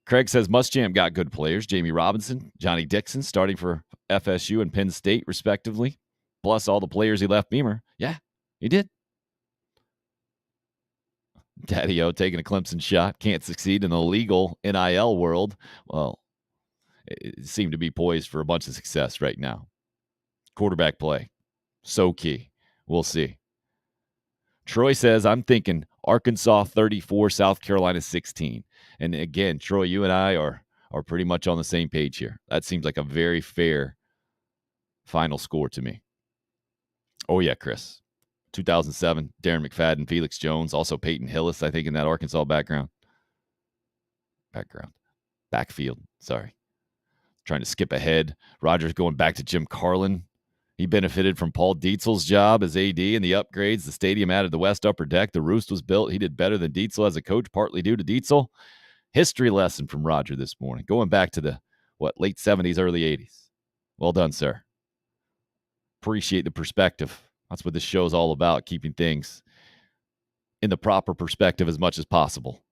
Craig says Muschamp got good players. Jamie Robinson, Johnny Dixon starting for FSU and Penn State, respectively. Plus all the players he left Beamer. Yeah, he did. Daddy-O taking a Clemson shot. Can't succeed in the legal NIL world. Well, it seemed to be poised for a bunch of success right now. Quarterback play. So key. We'll see. Troy says, I'm thinking Arkansas 34, South Carolina 16. And again, Troy, you and I are pretty much on the same page here. That seems like a very fair final score to me. Oh, yeah, Chris. 2007, Darren McFadden, Felix Jones, also Peyton Hillis, I think, in that Arkansas backfield. Sorry. Trying to skip ahead. Rogers going back to Jim Carlin. He benefited from Paul Dietzel's job as AD and the upgrades. The stadium added the West Upper Deck. The Roost was built. He did better than Dietzel as a coach, partly due to Dietzel. History lesson from Roger this morning. Going back to the, late 70s, early 80s. Well done, sir. Appreciate the perspective. That's what this show is all about, keeping things in the proper perspective as much as possible.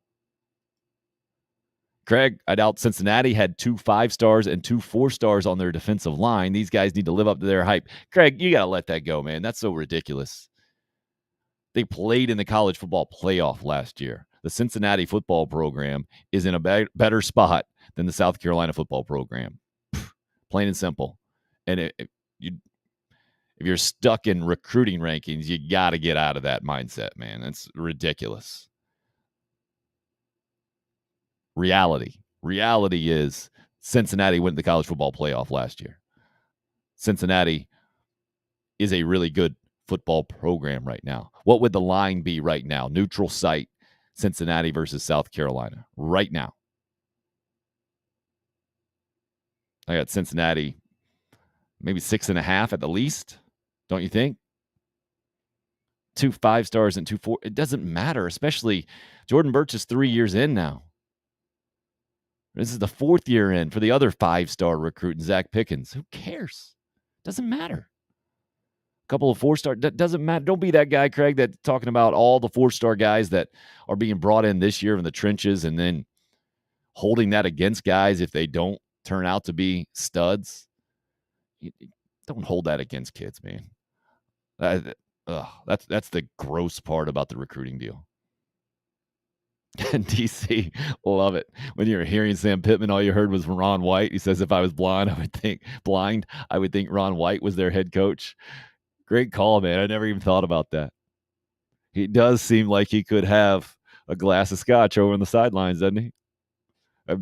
Craig, I doubt Cincinnati had 2 5-stars and 2 4-stars on their defensive line. These guys need to live up to their hype. Craig, you got to let that go, man. That's so ridiculous. They played in the college football playoff last year. The Cincinnati football program is in a better spot than the South Carolina football program. Plain and simple. And if you're stuck in recruiting rankings, you got to get out of that mindset, man. That's ridiculous. Reality is Cincinnati went to the college football playoff last year. Cincinnati is a really good football program right now. What would the line be right now? Neutral site, Cincinnati versus South Carolina right now. I got Cincinnati maybe 6.5 at the least. Don't you think? 2 5-stars and 2 4. It doesn't matter, especially Jordan Burch is 3 years in now. This is the 4th year in for the other 5-star recruit, Zach Pickens. Who cares? Doesn't matter. A couple of 4-star, doesn't matter. Don't be that guy, Craig, that's talking about all the 4-star guys that are being brought in this year in the trenches and then holding that against guys if they don't turn out to be studs. Don't hold that against kids, man. That's the gross part about the recruiting deal. And DC, love it. When you were hearing Sam Pittman, all you heard was Ron White. He says, if I was blind, I would think Ron White was their head coach. Great call, man. I never even thought about that. He does seem like he could have a glass of scotch over on the sidelines, doesn't he? I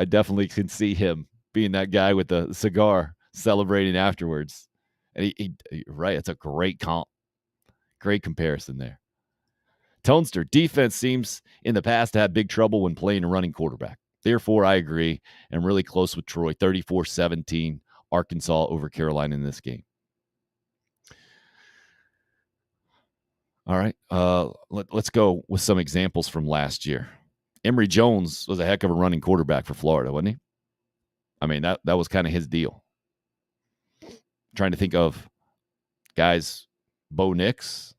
definitely can see him being that guy with the cigar celebrating afterwards. And he right, it's a great comp. Great comparison there. Tonester, defense seems in the past to have big trouble when playing a running quarterback. Therefore, I agree. I'm really close with Troy. 34-17, Arkansas over Carolina in this game. All right. Let's go with some examples from last year. Emory Jones was a heck of a running quarterback for Florida, wasn't he? I mean, that was kind of his deal. Trying to think of guys, Bo Nix.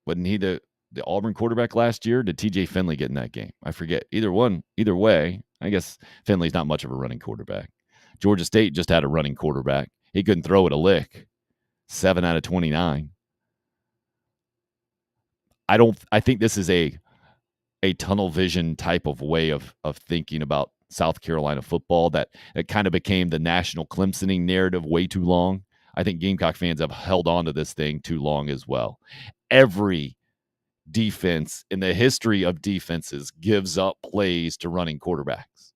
Wasn't he the Auburn quarterback last year? Did TJ Finley get in that game? I forget. Either way, I guess Finley's not much of a running quarterback. Georgia State just had a running quarterback. He couldn't throw it a lick. 7 out of 29. I think this is a tunnel vision type of way of thinking about South Carolina football that kind of became the national Clemsoning narrative way too long. I think Gamecock fans have held on to this thing too long as well. Every defense in the history of defenses gives up plays to running quarterbacks.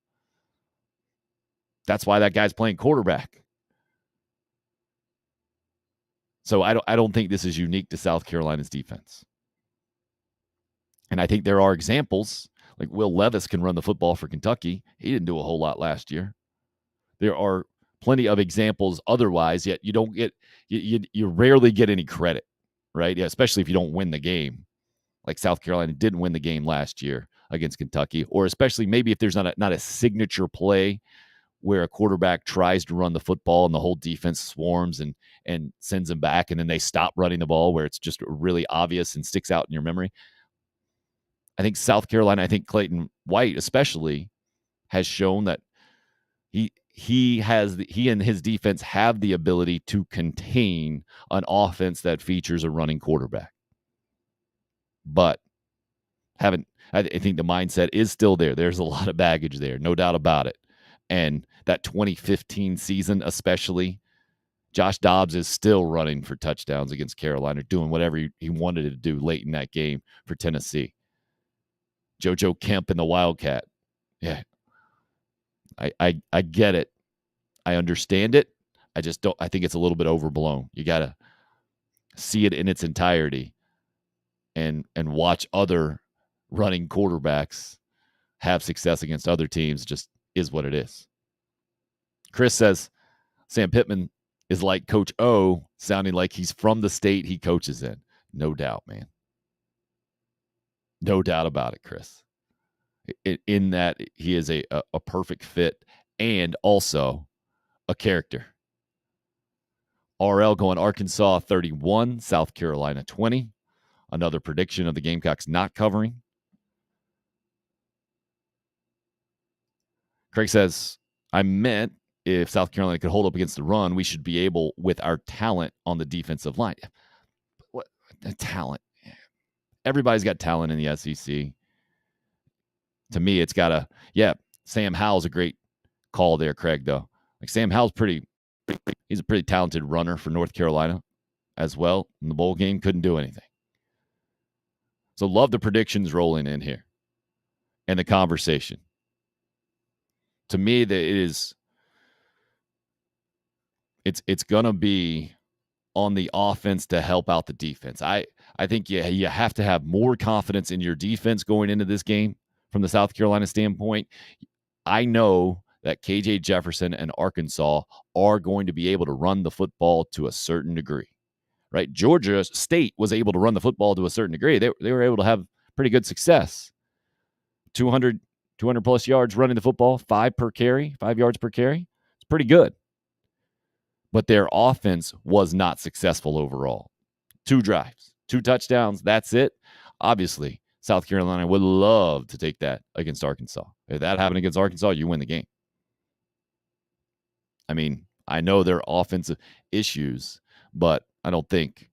That's why that guy's playing quarterback. So I don't think this is unique to South Carolina's defense. And I think there are examples, like Will Levis can run the football for Kentucky. He didn't do a whole lot last year. There are plenty of examples otherwise, yet you rarely get any credit, right? Yeah, especially if you don't win the game. Like South Carolina didn't win the game last year against Kentucky, or especially maybe if there's not a signature play where a quarterback tries to run the football and the whole defense swarms and sends them back, and then they stop running the ball where it's just really obvious and sticks out in your memory. I think South Carolina, I think Clayton White especially has shown that he and his defense have the ability to contain an offense that features a running quarterback. But I think the mindset is still there. There's a lot of baggage there, no doubt about it. And that 2015 season especially, Josh Dobbs is still running for touchdowns against Carolina, doing whatever he wanted to do late in that game for Tennessee. JoJo Kemp and the Wildcat. Yeah. I get it. I understand it. I think it's a little bit overblown. You got to see it in its entirety and watch other running quarterbacks have success against other teams. Just is what it is. Chris says Sam Pittman is like Coach O, sounding like he's from the state he coaches in. No doubt, man. No doubt about it, Chris. In that he is a perfect fit and also a character. RL going Arkansas 31, South Carolina 20. another prediction of the Gamecocks not covering. Craig says, I meant if South Carolina could hold up against the run, we should be able with our talent on the defensive line. What talent? Everybody's got talent in the SEC. To me, it's got to, Sam Howell's a great call there, Craig, though. Like Sam Howell's he's a pretty talented runner for North Carolina as well. In the bowl game, couldn't do anything. So love the predictions rolling in here and the conversation. To me, it's going to be on the offense to help out the defense. I think you have to have more confidence in your defense going into this game from the South Carolina standpoint. I know that KJ Jefferson and Arkansas are going to be able to run the football to a certain degree, right? Georgia State was able to run the football to a certain degree. They were able to have pretty good success. 200 plus yards running the football, 5 yards per carry. It's pretty good. But their offense was not successful overall. 2 drives, 2 touchdowns, that's it. Obviously, South Carolina would love to take that against Arkansas. If that happened against Arkansas, you win the game. I mean, I know there are offensive issues, but I don't think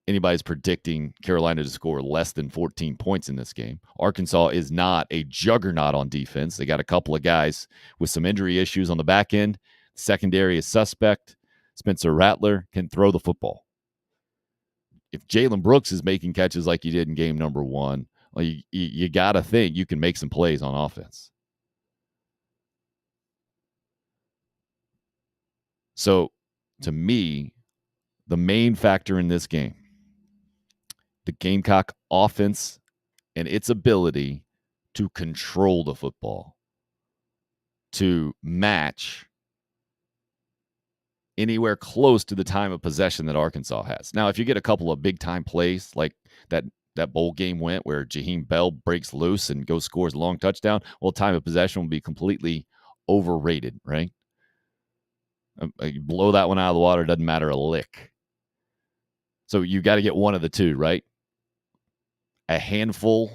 anybody's predicting Carolina to score less than 14 points in this game. Arkansas is not a juggernaut on defense. They got a couple of guys with some injury issues on the back end. Secondary is suspect. Spencer Rattler can throw the football. If Jalen Brooks is making catches like he did in game number 1, well, you got to think you can make some plays on offense. So, to me, the main factor in this game, the Gamecock offense and its ability to control the football, to match anywhere close to the time of possession that Arkansas has. Now, if you get a couple of big-time plays like that bowl game went where Jaheim Bell breaks loose and goes scores a long touchdown, well, time of possession will be completely overrated, right? You blow that one out of the water, doesn't matter a lick. So you got to get one of the two, right? A handful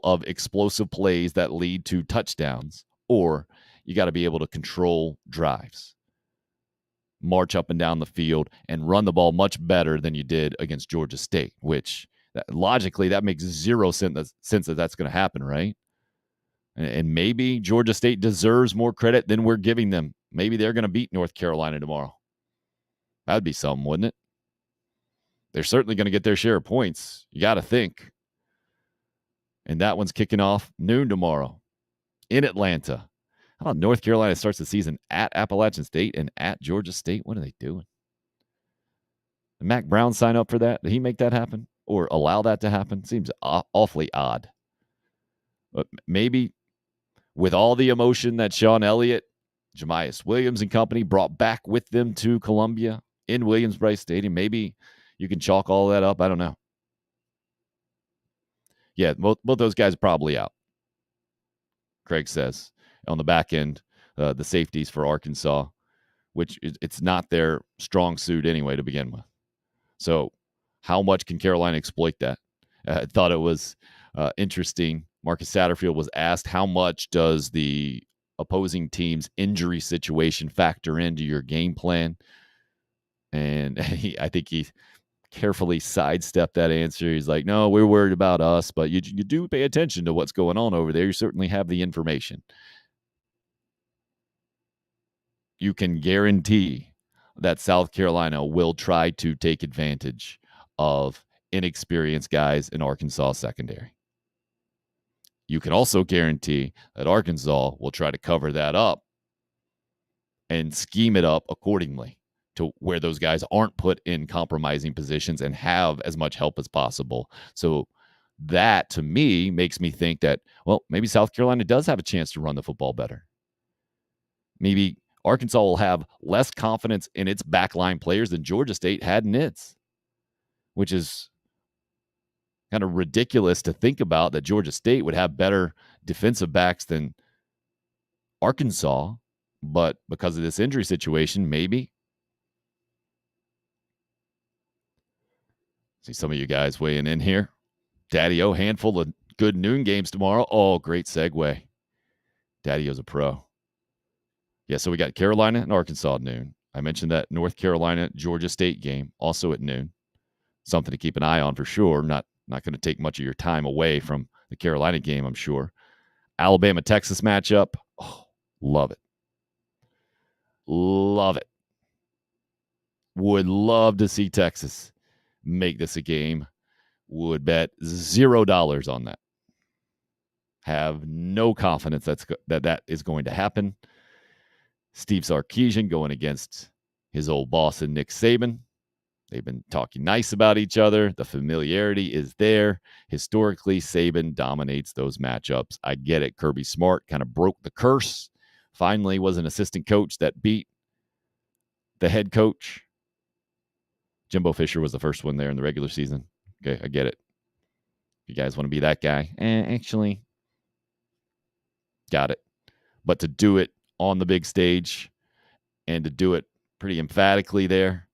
of explosive plays that lead to touchdowns, or you got to be able to control drives, march up and down the field, and run the ball much better than you did against Georgia State, which logically that makes zero sense that that's going to happen, right? And maybe Georgia State deserves more credit than we're giving them. Maybe they're going to beat North Carolina tomorrow. That'd be something, wouldn't it? They're certainly going to get their share of points. You got to think. And that one's kicking off noon tomorrow in Atlanta. How about North Carolina starts the season at Appalachian State and at Georgia State? What are they doing? Did Mac Brown sign up for that? Did he make that happen or allow that to happen? Seems awfully odd. But maybe with all the emotion that Sean Elliott, Jamias Williams and company brought back with them to Columbia in Williams-Brice Stadium, maybe you can chalk all that up. I don't know. Yeah, both those guys are probably out, Craig says. On the back end, the safeties for Arkansas, which it's not their strong suit anyway to begin with. So how much can Carolina exploit that? I thought it was interesting. Marcus Satterfield was asked, how much does the opposing team's injury situation factor into your game plan? And I think he carefully sidestepped that answer. He's like, no, we're worried about us, but you do pay attention to what's going on over there. You certainly have the information. You can guarantee that South Carolina will try to take advantage of inexperienced guys in Arkansas secondary. You can also guarantee that Arkansas will try to cover that up and scheme it up accordingly to where those guys aren't put in compromising positions and have as much help as possible. So that, to me, makes me think that, well, maybe South Carolina does have a chance to run the football better. Maybe Arkansas will have less confidence in its backline players than Georgia State had in its, which is kind of ridiculous to think about, that Georgia State would have better defensive backs than Arkansas. But because of this injury situation, maybe. See some of you guys weighing in here. Daddy-O, handful of good noon games tomorrow. Oh, great segue. Daddy-O's a pro. Yeah, so we got Carolina and Arkansas at noon. I mentioned that North Carolina, Georgia State game also at noon. Something to keep an eye on for sure. Not going to take much of your time away from the Carolina game, I'm sure. Alabama, Texas matchup. Oh, love it. Love it. Would love to see Texas make this a game. Would bet $0 on that. Have no confidence that is going to happen. Steve Sarkisian going against his old boss and Nick Saban. They've been talking nice about each other. The familiarity is there. Historically, Saban dominates those matchups. I get it. Kirby Smart kind of broke the curse. Finally was an assistant coach that beat the head coach. Jimbo Fisher was the first one there in the regular season. Okay, I get it. If you guys want to be that guy, actually, got it. But to do it on the big stage and to do it pretty emphatically there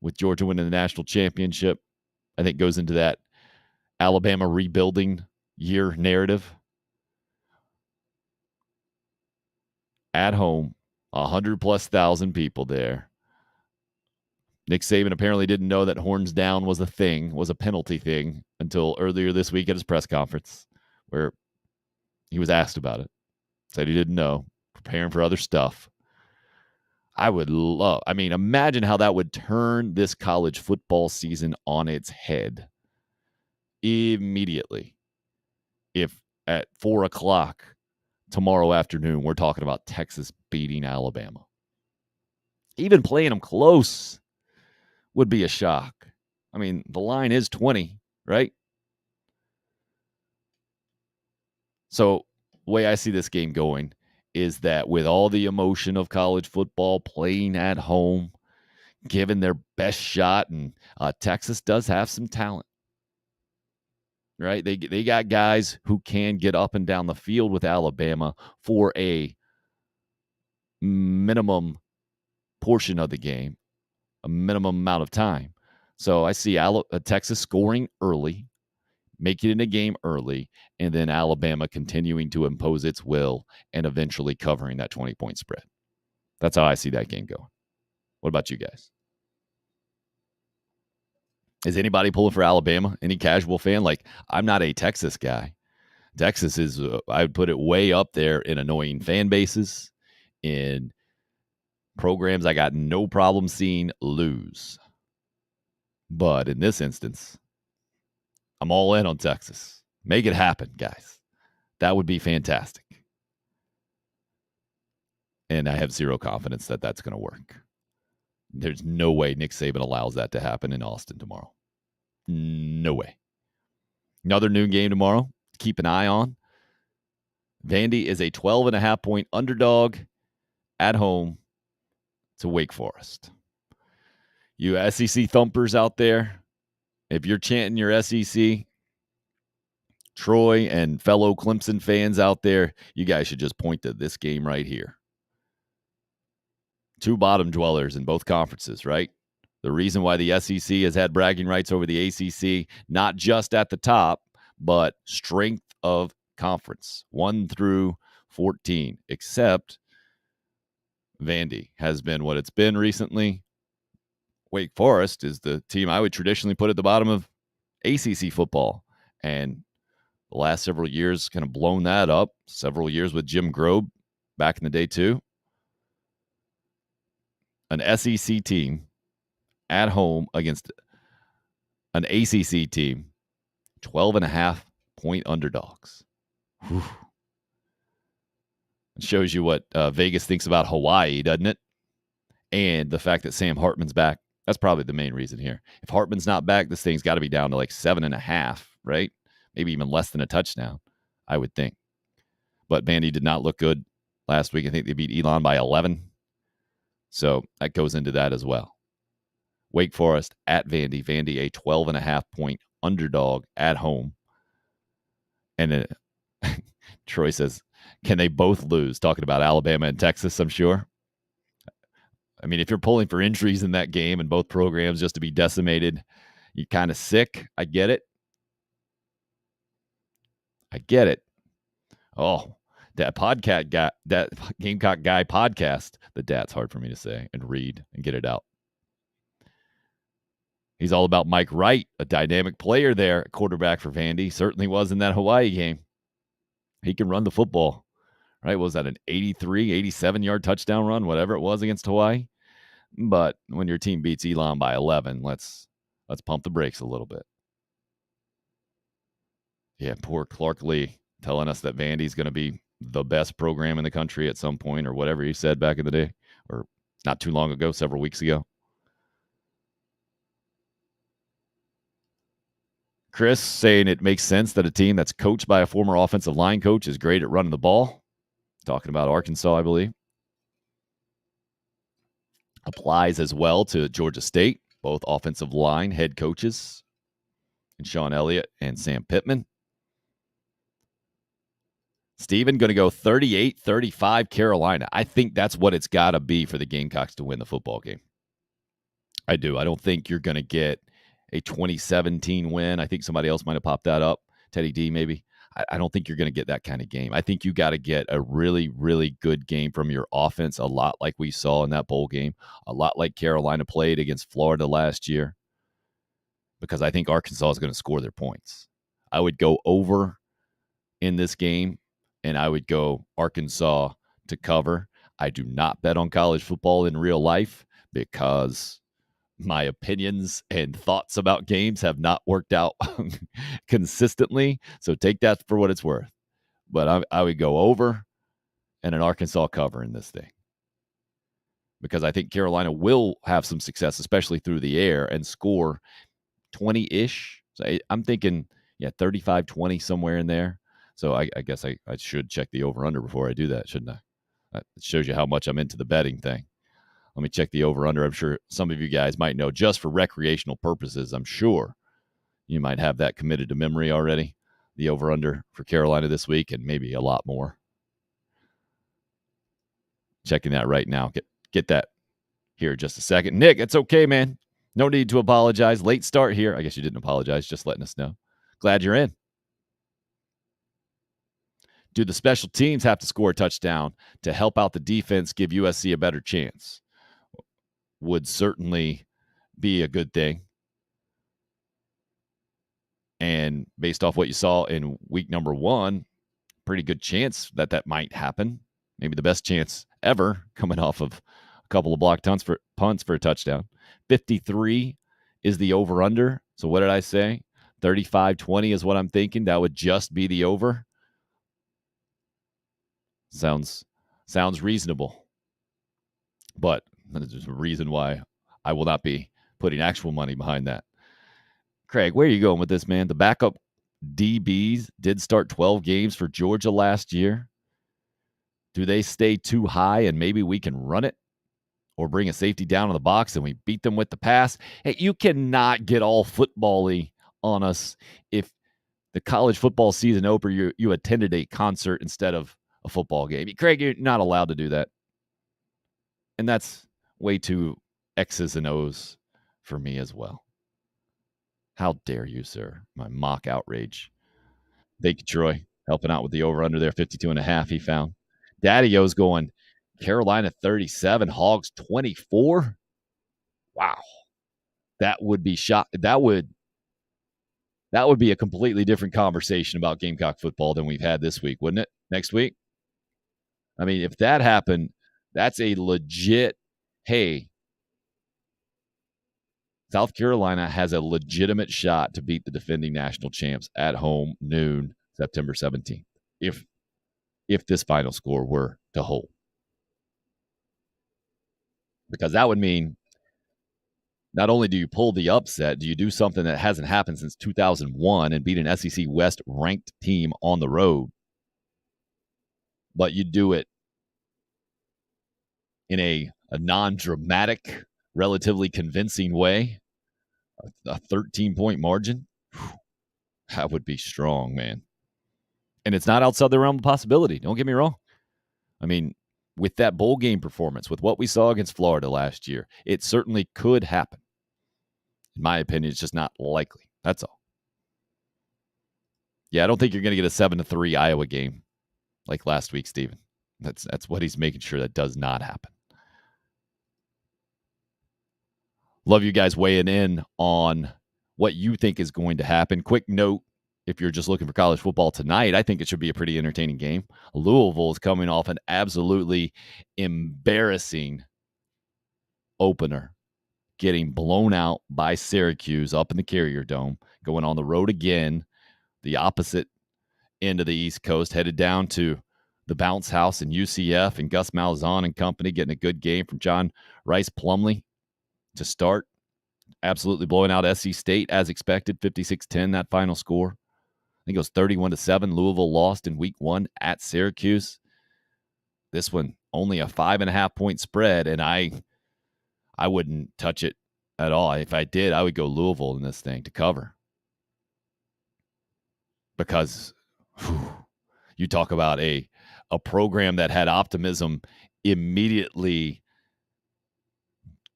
with Georgia winning the national championship, I think goes into that Alabama rebuilding year narrative. At home, 100,000+ people there. Nick Saban apparently didn't know that horns down was a penalty thing until earlier this week at his press conference where he was asked about it. Said he didn't know, preparing for other stuff. Imagine how that would turn this college football season on its head immediately. If at 4:00 tomorrow afternoon, we're talking about Texas beating Alabama. Even playing them close would be a shock. I mean, the line is 20, right? So the way I see this game going is that with all the emotion of college football, playing at home, giving their best shot, and Texas does have some talent, right? They got guys who can get up and down the field with Alabama for a minimum portion of the game, a minimum amount of time. So I see Texas scoring early, making it a game early, and then Alabama continuing to impose its will and eventually covering that 20-point spread. That's how I see that game going. What about you guys? Is anybody pulling for Alabama? Any casual fan? Like, I'm not a Texas guy. Texas is, I would put it way up there in annoying fan bases, in programs I got no problem seeing lose. But in this instance, I'm all in on Texas. Make it happen, guys. That would be fantastic. And I have zero confidence that that's going to work. There's no way Nick Saban allows that to happen in Austin tomorrow. No way. Another noon game tomorrow. Keep an eye on. Vandy is a 12.5-point underdog at home to Wake Forest. You SEC thumpers out there, if you're chanting your SEC, Troy and fellow Clemson fans out there, you guys should just point to this game right here. Two bottom dwellers in both conferences, right? The reason why the SEC has had bragging rights over the ACC, not just at the top, but strength of conference, 1 through 14, except Vandy has been what it's been recently. Wake Forest is the team I would traditionally put at the bottom of ACC football. And the last several years kind of blown that up. Several years with Jim Grobe back in the day too. An SEC team at home against an ACC team, 12.5-point underdogs. Whew. It shows you what Vegas thinks about Hawaii, doesn't it? And the fact that Sam Hartman's back. That's probably the main reason here. If Hartman's not back, this thing's got to be down to like 7.5, right? Maybe even less than a touchdown, I would think. But Vandy did not look good last week. I think they beat Elon by 11. So that goes into that as well. Wake Forest at Vandy. Vandy, a 12.5-point underdog at home. And Troy says, can they both lose? Talking about Alabama and Texas, I'm sure. I mean, if you're pulling for injuries in that game and both programs just to be decimated, You kind of sick. I get it. Oh, that podcast guy, that Gamecock guy podcast. The dad's hard for me to say and read and get it out. He's all about Mike Wright, a dynamic player there, quarterback for Vandy. Certainly was in that Hawaii game. He can run the football, right? What was that an 83, 87-yard touchdown run, whatever it was against Hawaii? But when your team beats Elon by 11, let's pump the brakes a little bit. Yeah, poor Clark Lee telling us that Vandy's going to be the best program in the country at some point or whatever he said back in the day or not too long ago, several weeks ago. Chris saying it makes sense that a team that's coached by a former offensive line coach is great at running the ball. Talking about Arkansas, I believe. Applies as well to Georgia State, both offensive line head coaches, and Sean Elliott and Sam Pittman. Steven going to go 38-35 Carolina. I think that's what it's got to be for the Gamecocks to win the football game. I do. I don't think you're going to get a 2017 win. I think somebody else might have popped that up. Teddy D, maybe. I don't think you're going to get that kind of game. I think you got to get a really, really good game from your offense, a lot like we saw in that bowl game, a lot like Carolina played against Florida last year, because I think Arkansas is going to score their points. I would go over in this game, and I would go Arkansas to cover. I do not bet on college football in real life because my opinions and thoughts about games have not worked out consistently. So take that for what it's worth. But I would go over and an Arkansas cover in this thing, because I think Carolina will have some success, especially through the air, and score 20-ish. So I'm thinking, 35-20, somewhere in there. So I guess I should check the over-under before I do that, shouldn't I? It shows you how much I'm into the betting thing. Let me check the over-under. I'm sure some of you guys might know, just for recreational purposes, I'm sure you might have that committed to memory already, the over-under for Carolina this week, and maybe a lot more. Checking that right now. Get that here just a second. Nick, it's okay, man. No need to apologize. Late start here. I guess you didn't apologize, just letting us know. Glad you're in. Do the special teams have to score a touchdown to help out the defense, give USC a better chance? Would certainly be a good thing. And based off what you saw in week number 1, pretty good chance that might happen. Maybe the best chance ever, coming off of a couple of blocked punts for a touchdown. 53 is the over-under. So what did I say? 35-20 is what I'm thinking. That would just be the over. Sounds reasonable. But there's a reason why I will not be putting actual money behind that. Craig, where are you going with this, man? The backup DBs did start 12 games for Georgia last year. Do they stay too high and maybe we can run it or bring a safety down in the box and we beat them with the pass? Hey, you cannot get all football-y on us if the college football season opener, you attended a concert instead of a football game. Craig, you're not allowed to do that. And that's way too X's and O's for me as well. How dare you, sir? My mock outrage. Thank you, Troy, helping out with the over-under there, 52.5 he found. Daddy-O's going Carolina 37, Hogs 24. Wow. That would be that would be a completely different conversation about Gamecock football than we've had this week, wouldn't it? Next week? I mean, if that happened, that's a legit, hey, South Carolina has a legitimate shot to beat the defending national champs at home, noon, September 17th, if this final score were to hold. Because that would mean not only do you pull the upset, do you do something that hasn't happened since 2001 and beat an SEC West ranked team on the road, but you do it in a non-dramatic, relatively convincing way, a 13-point margin. Whew, that would be strong, man. And it's not outside the realm of possibility. Don't get me wrong. I mean, with that bowl game performance, with what we saw against Florida last year, it certainly could happen. In my opinion, it's just not likely. That's all. Yeah, I don't think you're going to get a 7-3 Iowa game like last week, Steven. That's what he's making sure that does not happen. Love you guys weighing in on what you think is going to happen. Quick note, if you're just looking for college football tonight, I think it should be a pretty entertaining game. Louisville is coming off an absolutely embarrassing opener, getting blown out by Syracuse up in the Carrier Dome, going on the road again, the opposite end of the East Coast, headed down to the Bounce House in UCF, and Gus Malzahn and company getting a good game from John Rice Plumlee to start. Absolutely blowing out SC State as expected, 56-10, that final score. I think it was 31-7. Louisville lost in week 1 at Syracuse. This one, only a 5.5-point spread, and I wouldn't touch it at all. If I did, I would go Louisville in this thing to cover. Because you talk about a program that had optimism immediately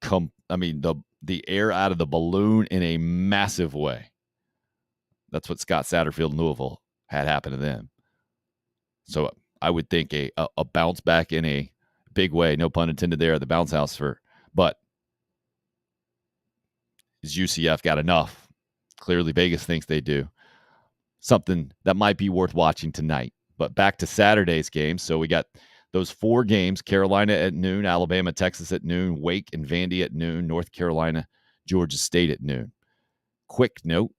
the air out of the balloon in a massive way. That's what Scott Satterfield and Louisville had happen to them. So I would think a bounce back in a big way, no pun intended there at the Bounce House but is UCF got enough? Clearly Vegas thinks they do. Something that might be worth watching tonight. But back to Saturday's game. So we got those 4 games: Carolina at noon, Alabama, Texas at noon, Wake and Vandy at noon, North Carolina, Georgia State at noon. Quick note,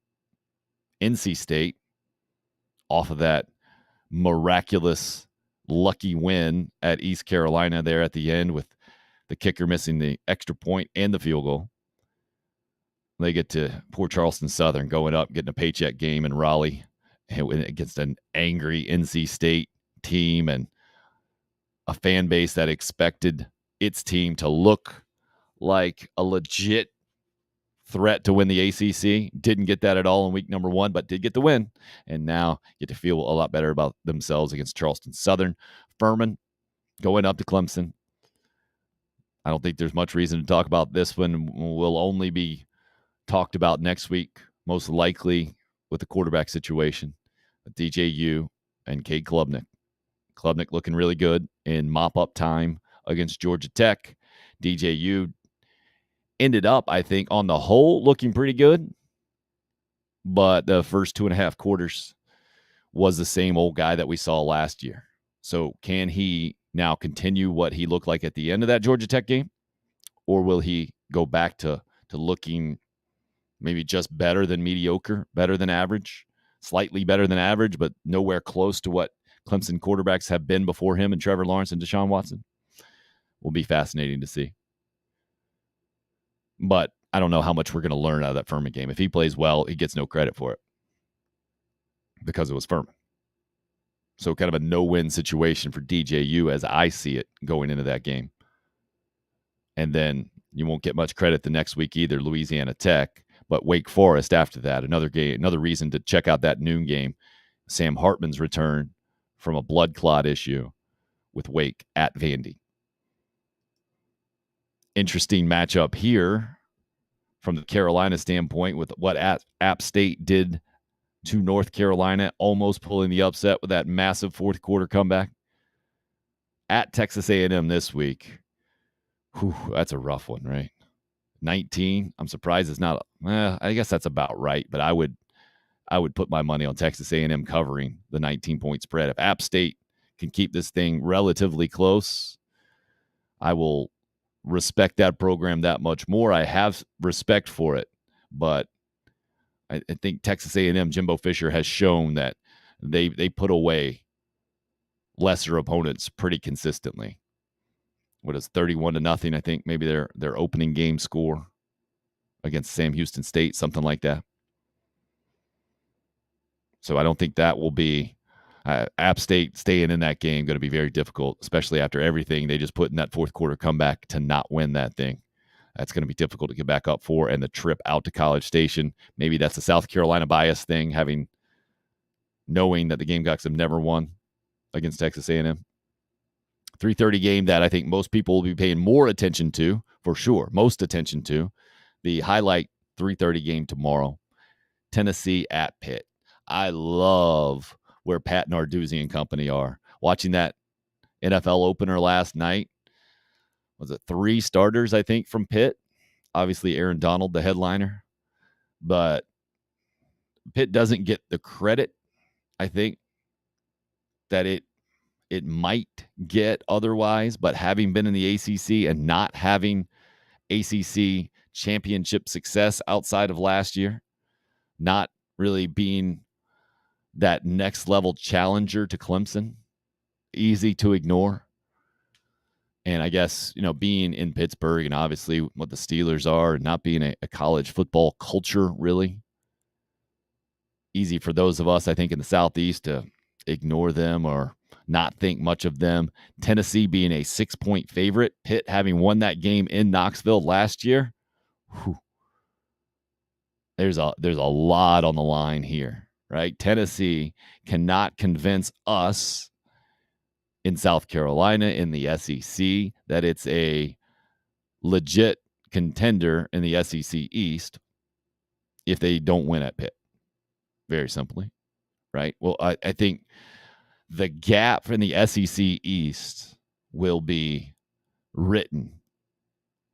NC State, off of that miraculous lucky win at East Carolina there at the end with the kicker missing the extra point and the field goal. They get to poor Charleston Southern going up, getting a paycheck game in Raleigh against an angry NC State team and a fan base that expected its team to look like a legit threat to win the ACC. Didn't get that at all in week number 1, but did get the win. And now get to feel a lot better about themselves against Charleston Southern. Furman going up to Clemson. I don't think there's much reason to talk about this one. Will only be talked about next week, most likely with the quarterback situation. DJU and Cade Klubnik. Klubnik looking really good in mop-up time against Georgia Tech. DJU ended up, I think, on the whole, looking pretty good. But the first 2.5 quarters was the same old guy that we saw last year. So can he now continue what he looked like at the end of that Georgia Tech game? Or will he go back to looking maybe just better than mediocre, better than average, slightly better than average, but nowhere close to what Clemson quarterbacks have been before him and Trevor Lawrence and Deshaun Watson? Will be fascinating to see. But I don't know how much we're going to learn out of that Furman game. If he plays well, he gets no credit for it because it was Furman. So kind of a no-win situation for DJU as I see it going into that game. And then you won't get much credit the next week either, Louisiana Tech. But Wake Forest after that, another game, another reason to check out that noon game. Sam Hartman's return from a blood clot issue with Wake at Vandy. Interesting matchup here from the Carolina standpoint with what App State did to North Carolina, almost pulling the upset with that massive fourth quarter comeback. At Texas A&M this week. Whew, that's a rough one, right? 19. I'm surprised it's not. I guess that's about right. But I would put my money on Texas A&M covering the 19-point spread. If App State can keep this thing relatively close, I will respect that program that much more. I have respect for it, but I think Texas A&M, Jimbo Fisher has shown that they put away lesser opponents pretty consistently. What is 31-0? I think maybe their opening game score against Sam Houston State, something like that. So I don't think that will be App State staying in that game going to be very difficult, especially after everything they just put in that fourth quarter comeback to not win that thing. That's going to be difficult to get back up for, and the trip out to College Station. Maybe that's a South Carolina bias thing, knowing that the Gamecocks have never won against Texas A&M. 3:30 game that I think most people will be paying more attention to, for sure, most attention to. The highlight 3:30 game tomorrow. Tennessee at Pitt. I love where Pat Narduzzi and company are. Watching that NFL opener last night, was it 3 starters, I think, from Pitt? Obviously, Aaron Donald, the headliner. But Pitt doesn't get the credit, I think, that it might get otherwise. But having been in the ACC and not having ACC championship success outside of last year, not really being that next level challenger to Clemson, easy to ignore. And I guess, being in Pittsburgh and obviously what the Steelers are and not being a college football culture, really easy for those of us, I think, in the Southeast to ignore them or not think much of them. Tennessee being a 6-point favorite, Pitt having won that game in Knoxville last year. Whew. There's a lot on the line here, right? Tennessee cannot convince us in South Carolina, in the SEC, that it's a legit contender in the SEC East if they don't win at Pitt. Very simply, right? Well, I think the gap in the SEC East will be written.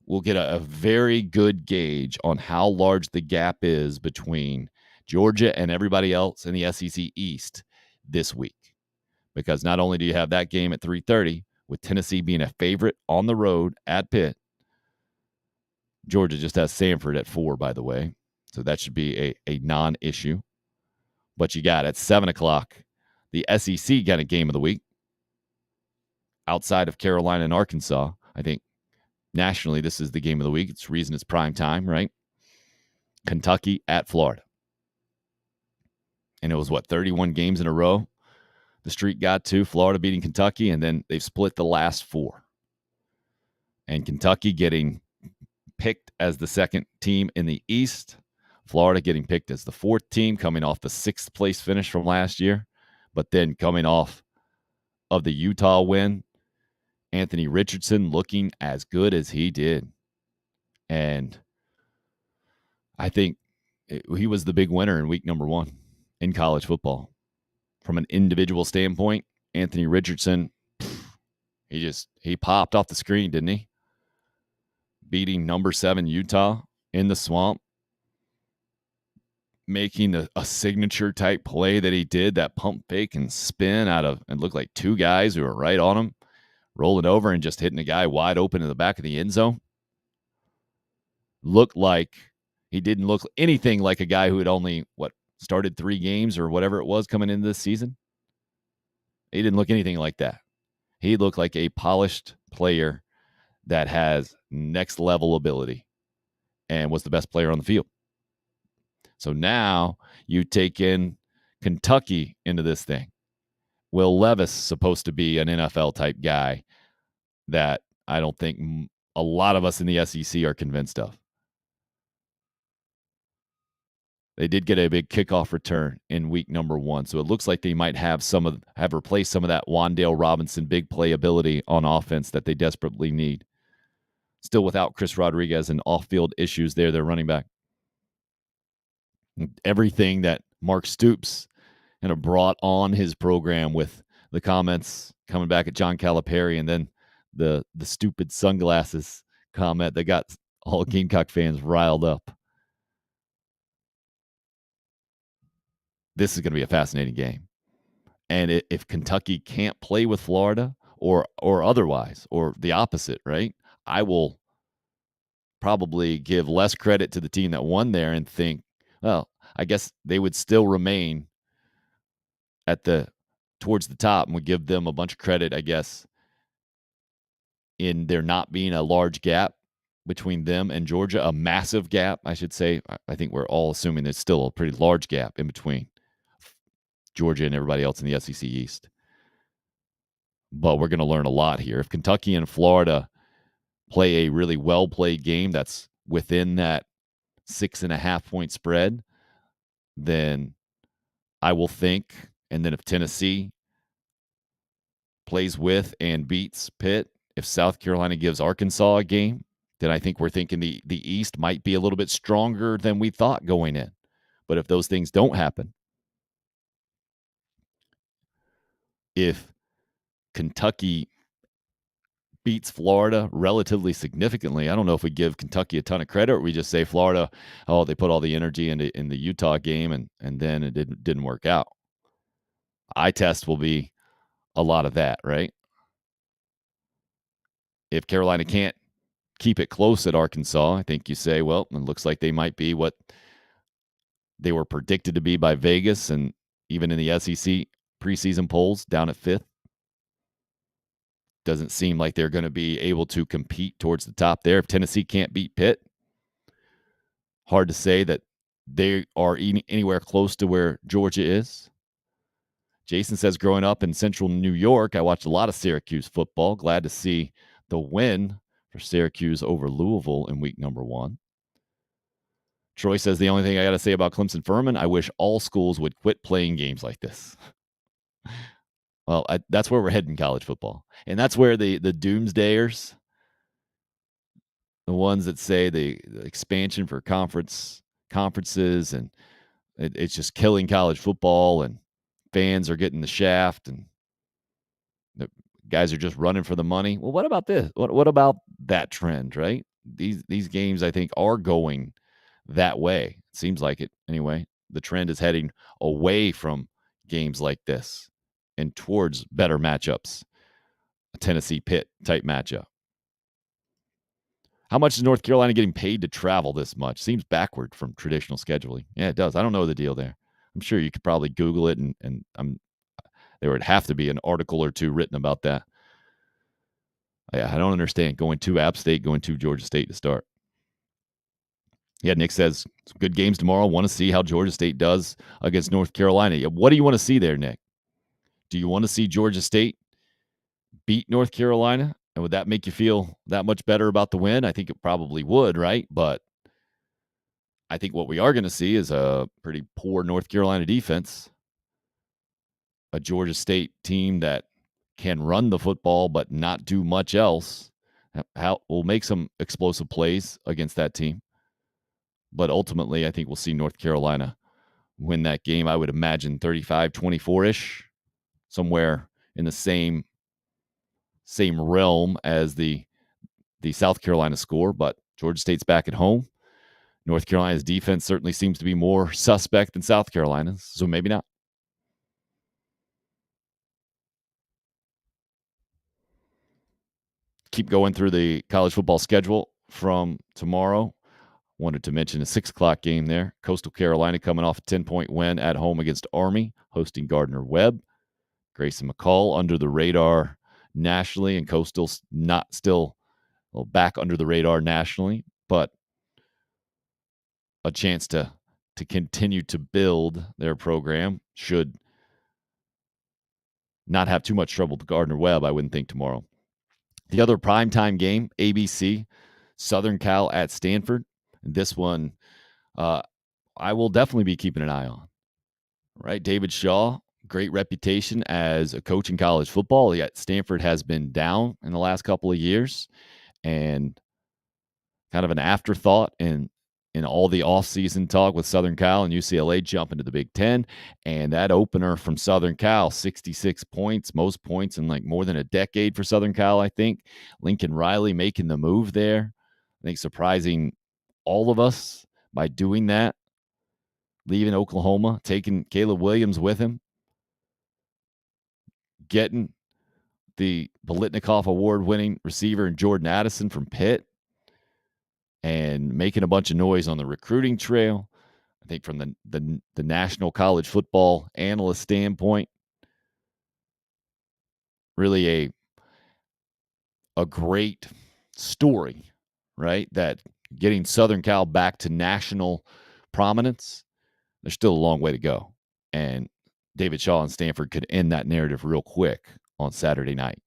We'll get a very good gauge on how large the gap is between Georgia and everybody else in the SEC East this week. Because not only do you have that game at 3:30, with Tennessee being a favorite on the road at Pitt, Georgia just has Samford at 4, by the way. So that should be a non-issue. But you got at 7 o'clock, the SEC got a game of the week outside of Carolina and Arkansas. I think nationally, this is the game of the week. It's the reason it's prime time, right? Kentucky at Florida. And it was, 31 games in a row the streak got to, Florida beating Kentucky, and then they've split the last 4. And Kentucky getting picked as the second team in the East. Florida getting picked as the 4th team, coming off the 6th place finish from last year. But then coming off of the Utah win, Anthony Richardson looking as good as he did. And I think he was the big winner in week number 1 in college football. From an individual standpoint, Anthony Richardson, he popped off the screen, didn't he? Beating number 7 Utah in the swamp, making a signature type play that he did, that pump fake and spin out of, and looked like 2 guys who were right on him, rolling over and just hitting a guy wide open in the back of the end zone. Looked like he didn't look anything like a guy who had only, started 3 games or whatever it was coming into this season. He didn't look anything like that. He looked like a polished player that has next level ability and was the best player on the field. So now you take in Kentucky into this thing. Will Levis supposed to be an NFL type guy that I don't think a lot of us in the SEC are convinced of. They did get a big kickoff return in week number 1, so it looks like they might have replaced some of that Wan'Dale Robinson big play ability on offense that they desperately need. Still without Chris Rodriguez and off-field issues there, their running back. Everything that Mark Stoops kind of brought on his program with the comments coming back at John Calipari, and then the stupid sunglasses comment that got all Gamecock fans riled up. This is going to be a fascinating game. And if Kentucky can't play with Florida or otherwise, or the opposite, right, I will probably give less credit to the team that won there and think, well, I guess they would still remain towards the top, and would give them a bunch of credit, I guess, in there not being a large gap between them and Georgia, a massive gap, I should say. I think we're all assuming there's still a pretty large gap in between Georgia and everybody else in the SEC East. But we're going to learn a lot here. If Kentucky and Florida play a really well-played game that's within that 6.5-point spread, then I will think, and then if Tennessee plays with and beats Pitt, if South Carolina gives Arkansas a game, then I think we're thinking the East might be a little bit stronger than we thought going in. But if those things don't happen, if Kentucky beats Florida relatively significantly, I don't know if we give Kentucky a ton of credit or we just say Florida, oh, they put all the energy in the Utah game and then it didn't work out. Eye test will be a lot of that, right? If Carolina can't keep it close at Arkansas, I think you say, well, it looks like they might be what they were predicted to be by Vegas and even in the SEC preseason polls down at 5th. Doesn't seem like they're going to be able to compete towards the top there. If Tennessee can't beat Pitt, hard to say that they are anywhere close to where Georgia is. Jason says, growing up in central New York, I watched a lot of Syracuse football. Glad to see the win for Syracuse over Louisville in week number 1. Troy says, the only thing I got to say about Clemson Furman, I wish all schools would quit playing games like this. Well, that's where we're heading in college football. And that's where the doomsdayers, the ones that say the expansion for conferences and it's just killing college football and fans are getting the shaft and the guys are just running for the money. Well, what about this? What about that trend, right? These games, I think, are going that way. It seems like it anyway. The trend is heading away from games like this and towards better matchups, a Tennessee Pitt type matchup. How much is North Carolina getting paid to travel this much? Seems backward from traditional scheduling. Yeah, it does. I don't know the deal there. I'm sure you could probably Google it, and there would have to be an article or two written about that. Yeah, I don't understand going to App State, going to Georgia State to start. Yeah, Nick says, some good games tomorrow. Want to see how Georgia State does against North Carolina. Yeah, what do you want to see there, Nick? Do you want to see Georgia State beat North Carolina? And would that make you feel that much better about the win? I think it probably would, right? But I think what we are going to see is a pretty poor North Carolina defense, a Georgia State team that can run the football but not do much else. We'll make some explosive plays against that team. But ultimately, I think we'll see North Carolina win that game. I would imagine 35-24-ish, somewhere in the same realm as the South Carolina score. But Georgia State's back at home. North Carolina's defense certainly seems to be more suspect than South Carolina's, so maybe not. Keep going through the college football schedule from tomorrow. Wanted to mention a 6 o'clock game there. Coastal Carolina coming off a 10-point win at home against Army, hosting Gardner-Webb. Grayson McCall under the radar nationally, and Coastal's not still back under the radar nationally, but a chance to continue to build their program. Should not have too much trouble with Gardner-Webb, I wouldn't think, tomorrow. The other primetime game, ABC, Southern Cal at Stanford. This one, I will definitely be keeping an eye on. Right, David Shaw, great reputation as a coach in college football. Yet Stanford has been down in the last couple of years, and kind of an afterthought in all the offseason talk with Southern Cal and UCLA jumping to the Big Ten. And that opener from Southern Cal, 66 points, most points in like more than a decade for Southern Cal, I think. Lincoln Riley making the move there. I think surprising all of us by doing that, leaving Oklahoma, taking Caleb Williams with him, getting the Biletnikoff Award-winning receiver and Jordan Addison from Pitt, and making a bunch of noise on the recruiting trail. I think from the National College Football Analyst standpoint, really a great story, right? That getting Southern Cal back to national prominence, there's still a long way to go. And David Shaw and Stanford could end that narrative real quick on Saturday night.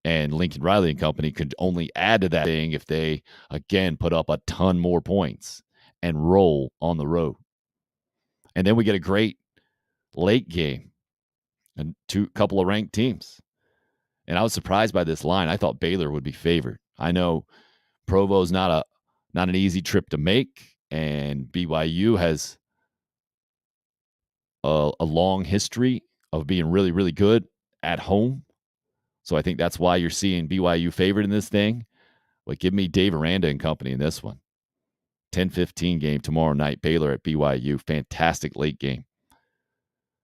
And Lincoln Riley and company could only add to that thing if they, again, put up a ton more points and roll on the road. And then we get a great late game and couple of ranked teams. And I was surprised by this line. I thought Baylor would be favored. I know Provo's not an easy trip to make, and BYU has a long history of being really, really good at home. So I think that's why you're seeing BYU favored in this thing. But give me Dave Aranda and company in this one. 10-15 game tomorrow night, Baylor at BYU. Fantastic late game.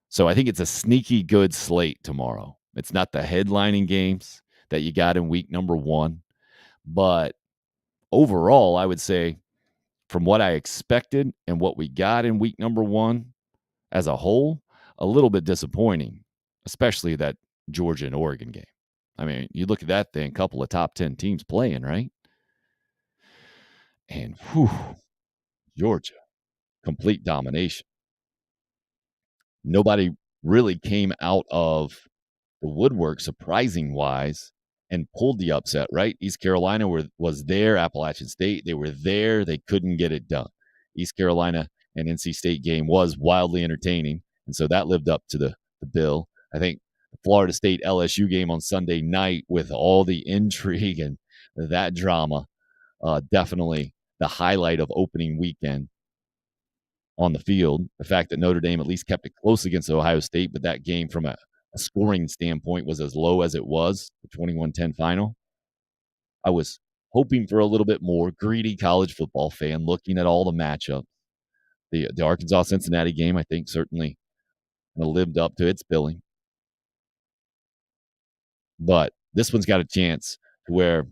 So I think it's a sneaky good slate tomorrow. It's not the headlining games that you got in week number 1. But overall, I would say from what I expected and what we got in week number 1 as a whole, a little bit disappointing, especially that Georgia and Oregon game. I mean, you look at that thing, couple of top 10 teams playing, right? And whew, Georgia, complete domination. Nobody really came out of the woodwork, surprising wise, and pulled the upset, right? East Carolina was there, Appalachian State, they were there, they couldn't get it done. East Carolina and NC State game was wildly entertaining, and so that lived up to the bill. I think the Florida State LSU game on Sunday night with all the intrigue and that drama, definitely the highlight of opening weekend on the field. The fact that Notre Dame at least kept it close against Ohio State, but that game from a scoring standpoint was as low as it was, the 21-10 final. I was hoping for a little bit more. Greedy college football fan looking at all the matchups. The Arkansas-Cincinnati game, I think, certainly lived up to its billing. But this one's got a chance to where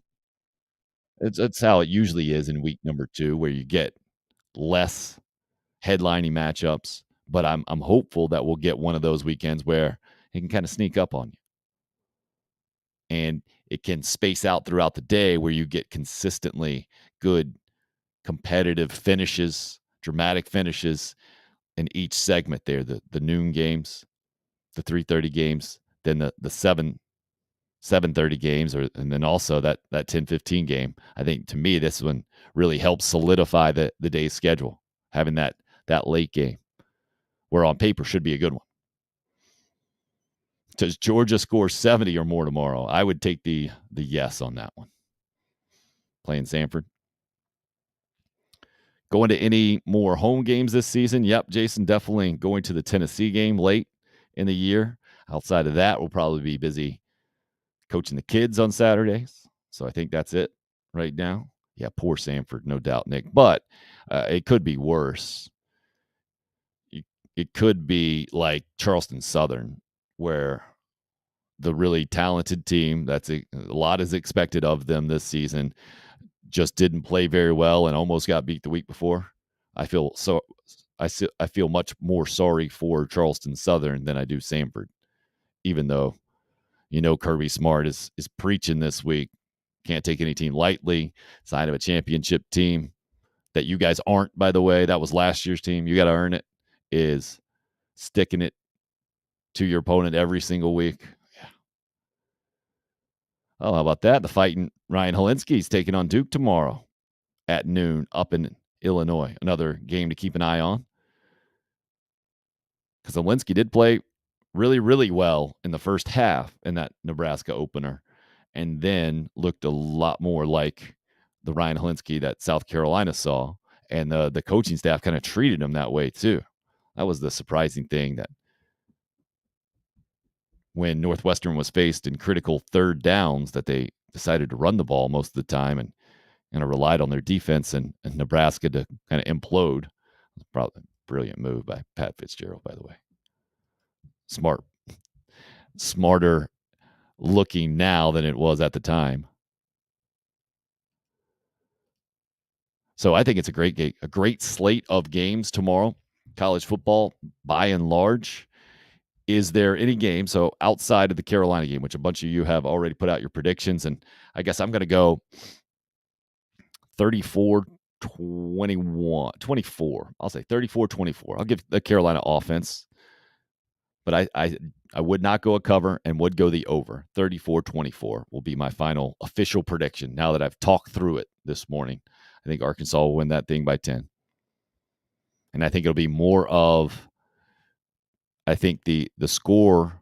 it's how it usually is in week number 2, where you get less headlining matchups. But I'm hopeful that we'll get one of those weekends where it can kind of sneak up on you. And it can space out throughout the day where you get consistently good competitive finishes, dramatic finishes in each segment there. The noon games, the 3:30 games, then the 7:30 games, and then also that 10-15 game. I think to me this one really helps solidify the day's schedule, having that late game, where on paper should be a good one. Does Georgia score 70 or more tomorrow? I would take the yes on that one. Playing Samford. Going to any more home games this season? Yep, Jason, definitely going to the Tennessee game late in the year. Outside of that, we'll probably be busy coaching the kids on Saturdays. So I think that's it right now. Yeah, poor Samford, no doubt, Nick. But it could be worse. It could be like Charleston Southern, where the really talented team, a lot is expected of them this season, just didn't play very well and almost got beat the week before. I feel much more sorry for Charleston Southern than I do Samford, even though Kirby Smart is preaching this week. Can't take any team lightly. Sign of a championship team that you guys aren't, by the way. That was last year's team. You got to earn it. Is sticking it to your opponent every single week. Yeah. Oh, how about that? The fighting Ryan Helinski's taking on Duke tomorrow at noon up in Illinois. Another game to keep an eye on. Because Helinski did play really, really well in the first half in that Nebraska opener, and then looked a lot more like the Ryan Helinski that South Carolina saw, and the coaching staff kind of treated him that way too. That was the surprising thing, that when Northwestern was faced in critical third downs, that they decided to run the ball most of the time and relied on their defense and Nebraska to kind of implode. Probably a brilliant move by Pat Fitzgerald, by the way. Smarter looking now than it was at the time. So I think it's a great slate of games tomorrow. College football, by and large. Is there any game, so outside of the Carolina game, which a bunch of you have already put out your predictions, and I guess I'm going to go 34-24. I'll say 34-24. I'll give the Carolina offense, but I would not go a cover and would go the over. 34-24 will be my final official prediction now that I've talked through it this morning. I think Arkansas will win that thing by 10. And I think it'll be more of, I think the score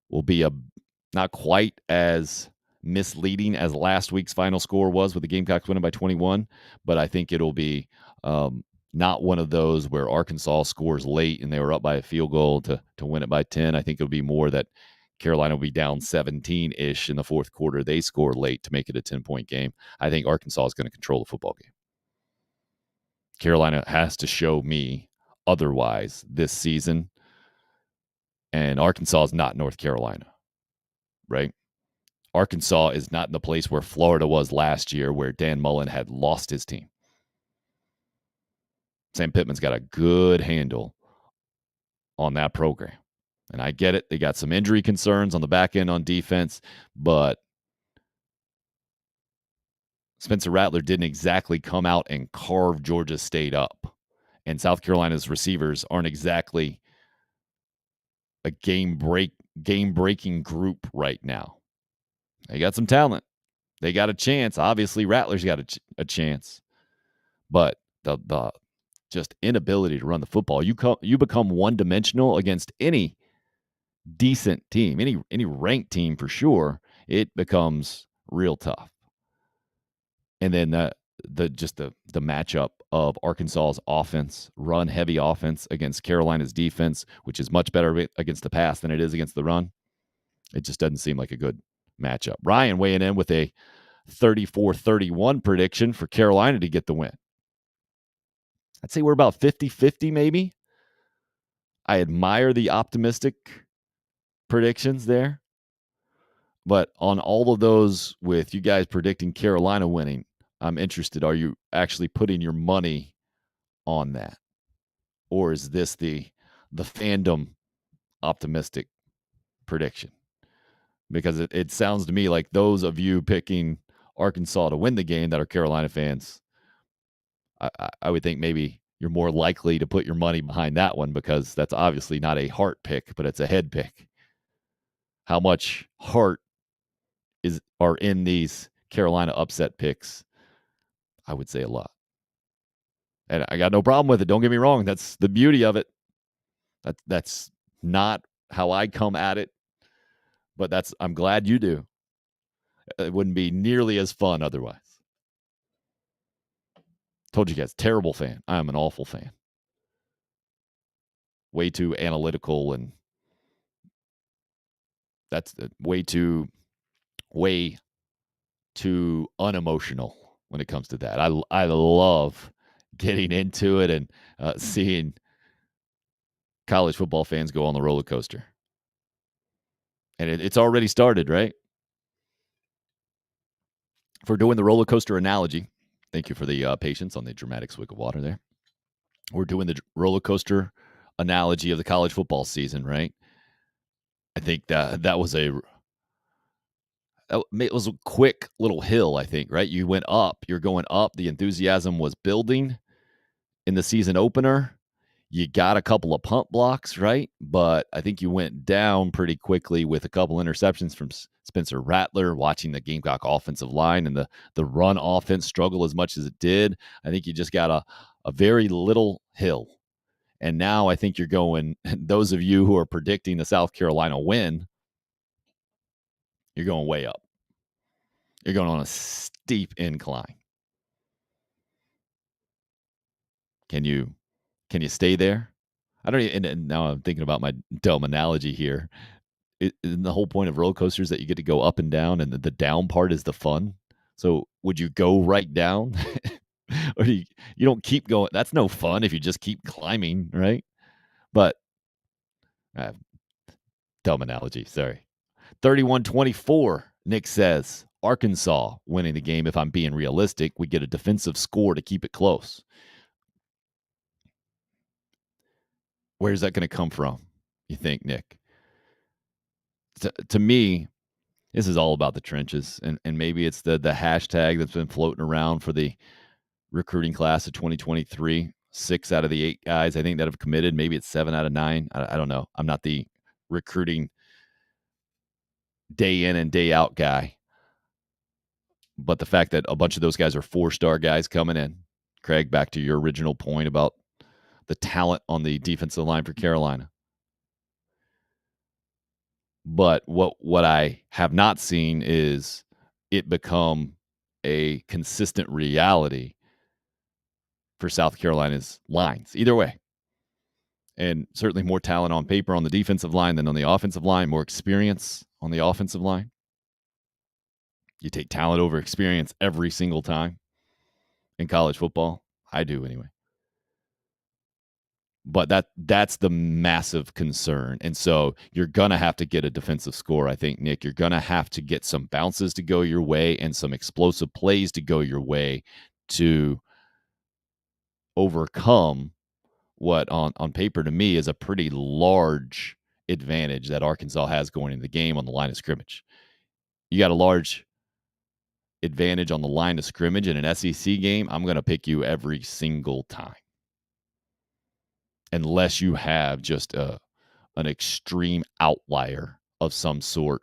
will be not quite as misleading as last week's final score was with the Gamecocks winning by 21, but I think it'll be not one of those where Arkansas scores late and they were up by a field goal to win it by 10. I think it'll be more that Carolina will be down 17-ish in the fourth quarter. They score late to make it a 10-point game. I think Arkansas is going to control the football game. Carolina has to show me otherwise this season, and Arkansas is not North Carolina, right? Arkansas is not in the place where Florida was last year, where Dan Mullen had lost his team. Sam Pittman's got a good handle on that program. And I get it. They got some injury concerns on the back end on defense, but Spencer Rattler didn't exactly come out and carve Georgia State up. And South Carolina's receivers aren't exactly a game-breaking group right now. They got some talent. They got a chance. Obviously, Rattler's got a chance. But the just inability to run the football, you become one-dimensional against any decent team, any ranked team for sure, it becomes real tough. And then the matchup of Arkansas's offense, run heavy offense against Carolina's defense, which is much better against the pass than it is against the run. It just doesn't seem like a good matchup. Ryan weighing in with a 34-31 prediction for Carolina to get the win. I'd say we're about 50-50 maybe. I admire the optimistic predictions there. But on all of those with you guys predicting Carolina winning, I'm interested. Are you actually putting your money on that? Or is this the fandom optimistic prediction? Because it sounds to me like those of you picking Arkansas to win the game that are Carolina fans, I would think maybe you're more likely to put your money behind that one, because that's obviously not a heart pick, but it's a head pick. How much heart are in these Carolina upset picks? I would say a lot. And I got no problem with it. Don't get me wrong. That's the beauty of it. That's not how I come at it, but I'm glad you do. It wouldn't be nearly as fun otherwise. Told you guys, terrible fan. I am an awful fan. Way too analytical, and that's way too unemotional when it comes to that. I love getting into it and seeing college football fans go on the roller coaster. And it's already started, right? For doing the roller coaster analogy, thank you for the patience on the dramatic swig of water there. We're doing the roller coaster analogy of the college football season, right? I think that was it was a quick little hill, I think, right? You're going up. The enthusiasm was building in the season opener. You got a couple of punt blocks, right? But I think you went down pretty quickly with a couple interceptions from Spencer Rattler, watching the Gamecock offensive line and the run offense struggle as much as it did. I think you just got a very little hill. And now I think you're going, those of you who are predicting the South Carolina win, you're going way up. You're going on a steep incline. Can you stay there? I don't even, and now I'm thinking about my dumb analogy here. Isn't the whole point of roller coasters that you get to go up and down, and the down part is the fun? So would you go right down? Or you don't keep going? That's no fun if you just keep climbing, right? But dumb analogy, sorry. 31-24, Nick says. Arkansas winning the game. If I'm being realistic, we get a defensive score to keep it close. Where's that going to come from, you think, Nick? To me, this is all about the trenches, and maybe it's the hashtag that's been floating around for the recruiting class of 2023. 6 out of the 8 guys, I think, that have committed. Maybe it's 7 out of 9. I don't know. I'm not the recruiting day in and day out guy. But the fact that a bunch of those guys are 4-star guys coming in. Craig, back to your original point about the talent on the defensive line for Carolina. But what I have not seen is it become a consistent reality for South Carolina's lines. Either way. And certainly more talent on paper on the defensive line than on the offensive line, more experience on the offensive line. You take talent over experience every single time in college football. I do anyway. But that's the massive concern. And so you're going to have to get a defensive score, I think, Nick. You're going to have to get some bounces to go your way and some explosive plays to go your way to overcome what on paper to me is a pretty large advantage that Arkansas has going into the game on the line of scrimmage. You got a large advantage on the line of scrimmage in an SEC game, I'm going to pick you every single time. Unless you have just an extreme outlier of some sort,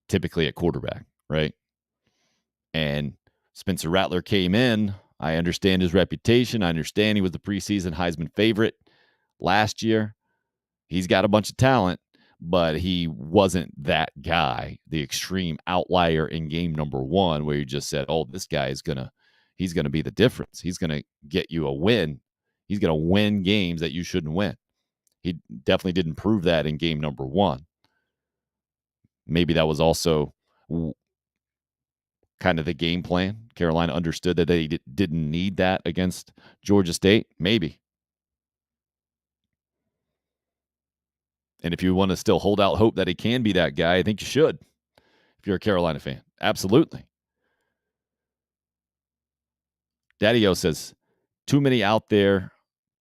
typically at quarterback, right? And Spencer Rattler came in. I understand his reputation. I understand he was the preseason Heisman favorite last year. He's got a bunch of talent, but he wasn't that guy, the extreme outlier in game number 1 where you just said, oh, this guy is he's going to be the difference. He's going to get you a win. He's going to win games that you shouldn't win. He definitely didn't prove that in game number 1. Maybe that was also kind of the game plan. Carolina understood that they didn't need that against Georgia State. Maybe. And if you want to still hold out hope that he can be that guy, I think you should. If you're a Carolina fan. Absolutely. Daddy-O says, too many out there.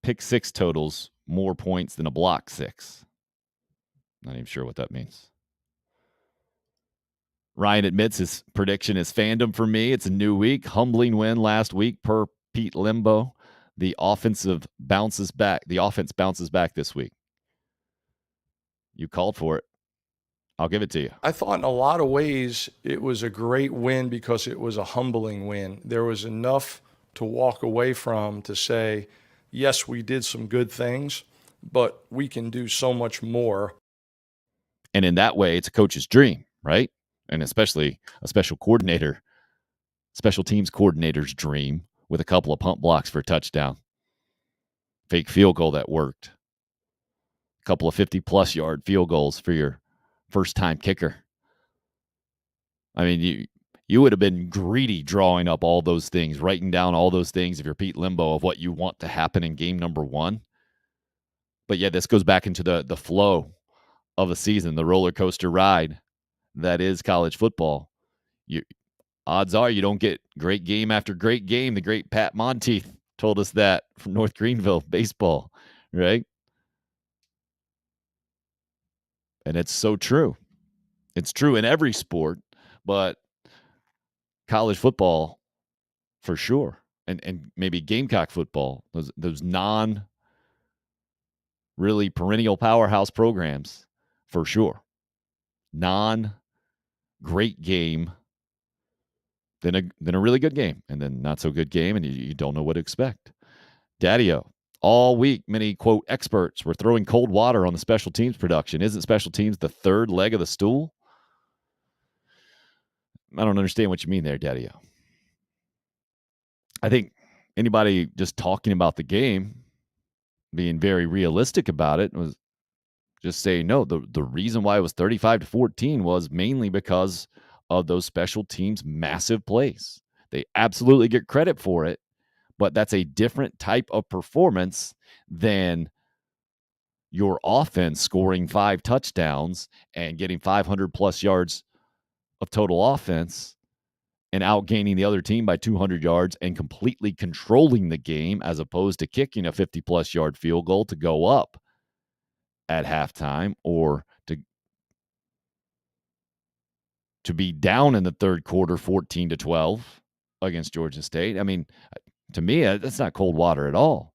Pick 6 totals. More points than a block 6. Not even sure what that means. Ryan admits his prediction is fandom for me. It's a new week. Humbling win last week per Pete Limbo. The offense bounces back this week. You called for it. I'll give it to you. I thought in a lot of ways it was a great win because it was a humbling win. There was enough to walk away from to say, yes, we did some good things, but we can do so much more. And in that way, it's a coach's dream, right? And especially a special teams coordinator's dream with a couple of punt blocks for a touchdown. Fake field goal that worked. A couple of 50-plus yard field goals for your first-time kicker. I mean, you would have been greedy drawing up all those things, writing down all those things if you're Pete Limbo of what you want to happen in game number 1. But yeah, this goes back into the flow of a season, the roller coaster ride that is college football. Odds are you don't get great game after great game. The great Pat Monteith told us that from North Greenville baseball, right? And it's so true. It's true in every sport, but college football for sure. And maybe Gamecock football, those non-really perennial powerhouse programs for sure. Non-great game, then a really good game, and then not so good game, and you don't know what to expect. Daddy-O, all week, many, quote, experts were throwing cold water on the special teams production. Isn't special teams the third leg of the stool? I don't understand what you mean there, Daddy-O. I think anybody just talking about the game, being very realistic about it, was just saying, no, the reason why it was 35-14 was mainly because of those special teams' massive plays. They absolutely get credit for it, but that's a different type of performance than your offense scoring 5 touchdowns and getting 500-plus yards of total offense and outgaining the other team by 200 yards and completely controlling the game as opposed to kicking a 50-plus yard field goal to go up at halftime or to be down in the third quarter 14-12 against Georgia State. I mean, to me, that's not cold water at all.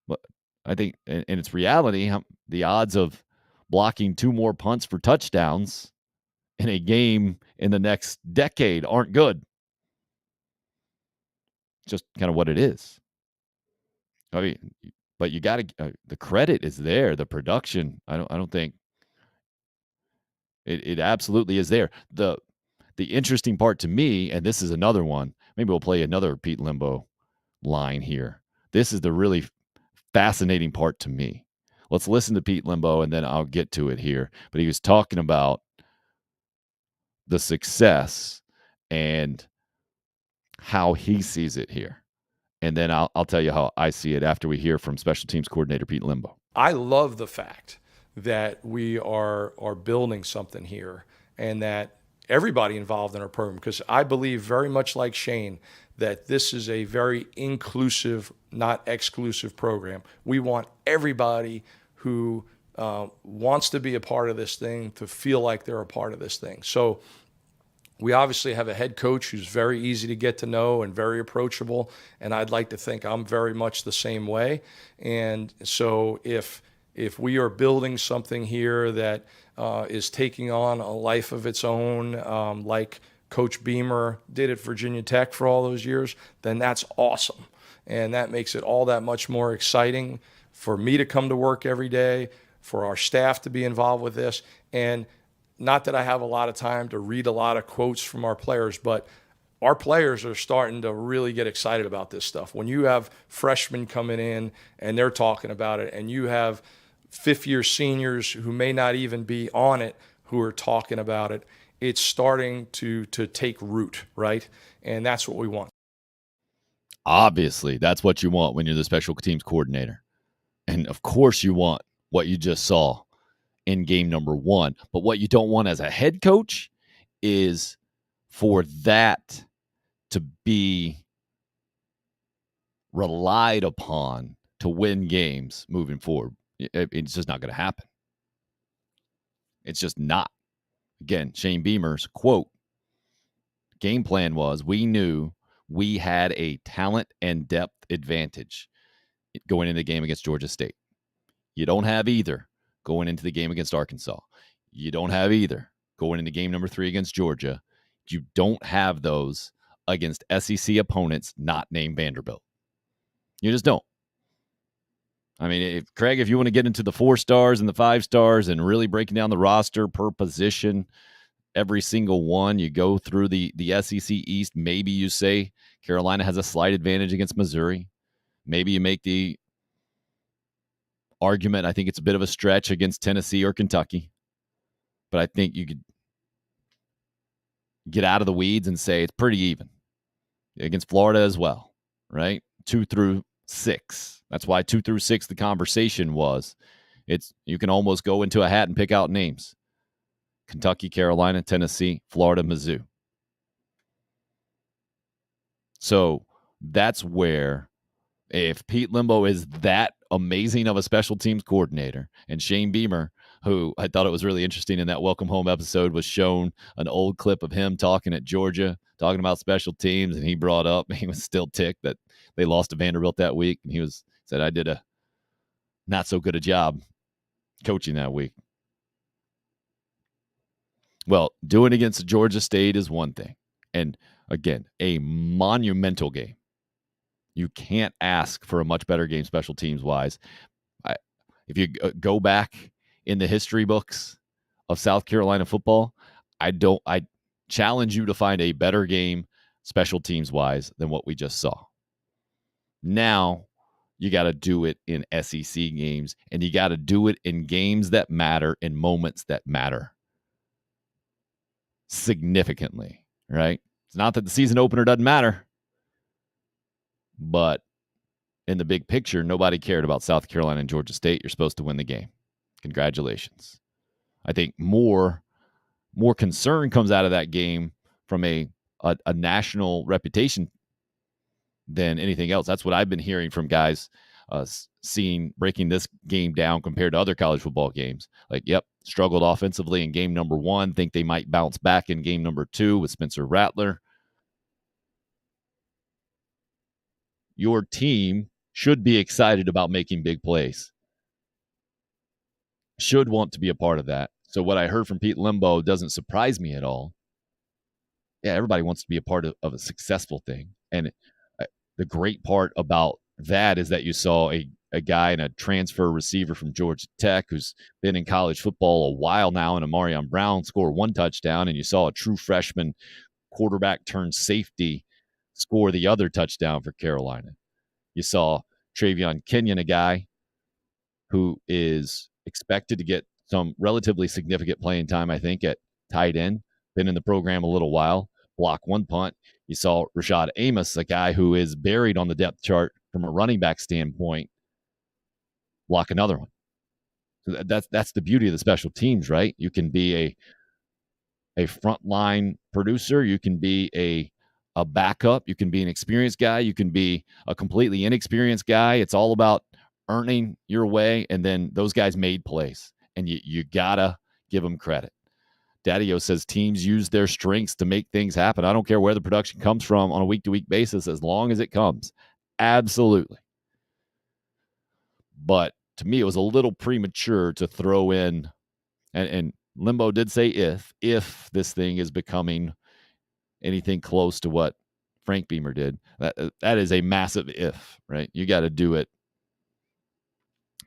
But I think in its reality, the odds of blocking 2 more punts for touchdowns in a game in the next decade aren't good. Just kind of what it is. I mean, but you got to the credit is there. The production, I don't think it absolutely is there. The the interesting part to me, and this is another one, maybe we'll play another Pete Limbo line here. This is the really fascinating part to me. Let's listen to Pete Limbo, and then I'll get to it here. But he was talking about the success and how he sees it here. And then I'll tell you how I see it after we hear from special teams coordinator Pete Limbo. I love the fact that we are building something here and that everybody involved in our program, because I believe very much like Shane that this is a very inclusive, not exclusive program. We want everybody who wants to be a part of this thing to feel like they're a part of this thing. So we obviously have a head coach who's very easy to get to know and very approachable, and I'd like to think I'm very much the same way. And so if we are building something here that is taking on a life of its own, like Coach Beamer did at Virginia Tech for all those years, then that's awesome. And that makes it all that much more exciting for me to come to work every day, for our staff to be involved with this. And not that I have a lot of time to read a lot of quotes from our players, but our players are starting to really get excited about this stuff. When you have freshmen coming in and they're talking about it, and you have fifth-year seniors who may not even be on it who are talking about it, it's starting to take root, right? And that's what we want. Obviously, that's what you want when you're the special teams coordinator. And of course you want what you just saw in game number 1. But what you don't want as a head coach is for that to be relied upon to win games moving forward. It's just not going to happen. It's just not. Again, Shane Beamer's quote, game plan was, we knew we had a talent and depth advantage going into the game against Georgia State. You don't have either going into the game against Arkansas. You don't have either going into game number 3 against Georgia. You don't have those against SEC opponents not named Vanderbilt. You just don't. I mean, Craig, if you want to get into the 4 stars and the 5 stars and really breaking down the roster per position, every single one, you go through the SEC East. Maybe you say Carolina has a slight advantage against Missouri. Maybe you make the argument, I think it's a bit of a stretch, against Tennessee or Kentucky. But I think you could get out of the weeds and say it's pretty even against Florida as well, right? 2 through 6. That's why 2 through 6, the conversation was, you can almost go into a hat and pick out names. Kentucky, Carolina, Tennessee, Florida, Mizzou. So that's where, if Pete Limbo is that amazing of a special teams coordinator, and Shane Beamer, who I thought it was really interesting in that Welcome Home episode, was shown an old clip of him talking at Georgia, talking about special teams, and he brought up, he was still ticked that they lost to Vanderbilt that week, and he said, I did a not so good a job coaching that week. Well, doing against Georgia State is one thing. And again, a monumental game. You can't ask for a much better game special teams wise. If you go back in the history books of South Carolina football, I challenge you to find a better game special teams wise than what we just saw. Now you got to do it in SEC games, and you got to do it in games that matter, in moments that matter significantly, right? It's not that the season opener doesn't matter, but in the big picture, nobody cared about South Carolina and Georgia State. You're supposed to win the game. Congratulations. I think more concern comes out of that game from a national reputation than anything else. That's what I've been hearing from guys breaking this game down compared to other college football games. Like, yep, struggled offensively in game number 1. Think they might bounce back in game number 2 with Spencer Rattler. Your team should be excited about making big plays. Should want to be a part of that. So what I heard from Pete Limbo doesn't surprise me at all. Yeah, everybody wants to be a part of a successful thing. And the great part about that is that you saw a a guy and a transfer receiver from Georgia Tech who's been in college football a while now, and Amarion Brown score 1 touchdown, and you saw a true freshman quarterback turned safety score the other touchdown for Carolina. You saw Travion Kenyon, a guy who is expected to get some relatively significant playing time, I think, at tight end, been in the program a little while, block 1 punt. You saw Rashad Amos, a guy who is buried on the depth chart from a running back standpoint, block another one. So that's the beauty of the special teams, right? You can be a frontline producer, you can be a backup, you can be an experienced guy, you can be a completely inexperienced guy. It's all about earning your way, and then those guys made plays, and you gotta give them credit. Daddy-O says teams use their strengths to make things happen. I don't care where the production comes from on a week-to-week basis, as long as it comes. Absolutely. But to me, it was a little premature to throw in, and Limbo did say if this thing is becoming anything close to what Frank Beamer did. That is a massive if, right? You got to do it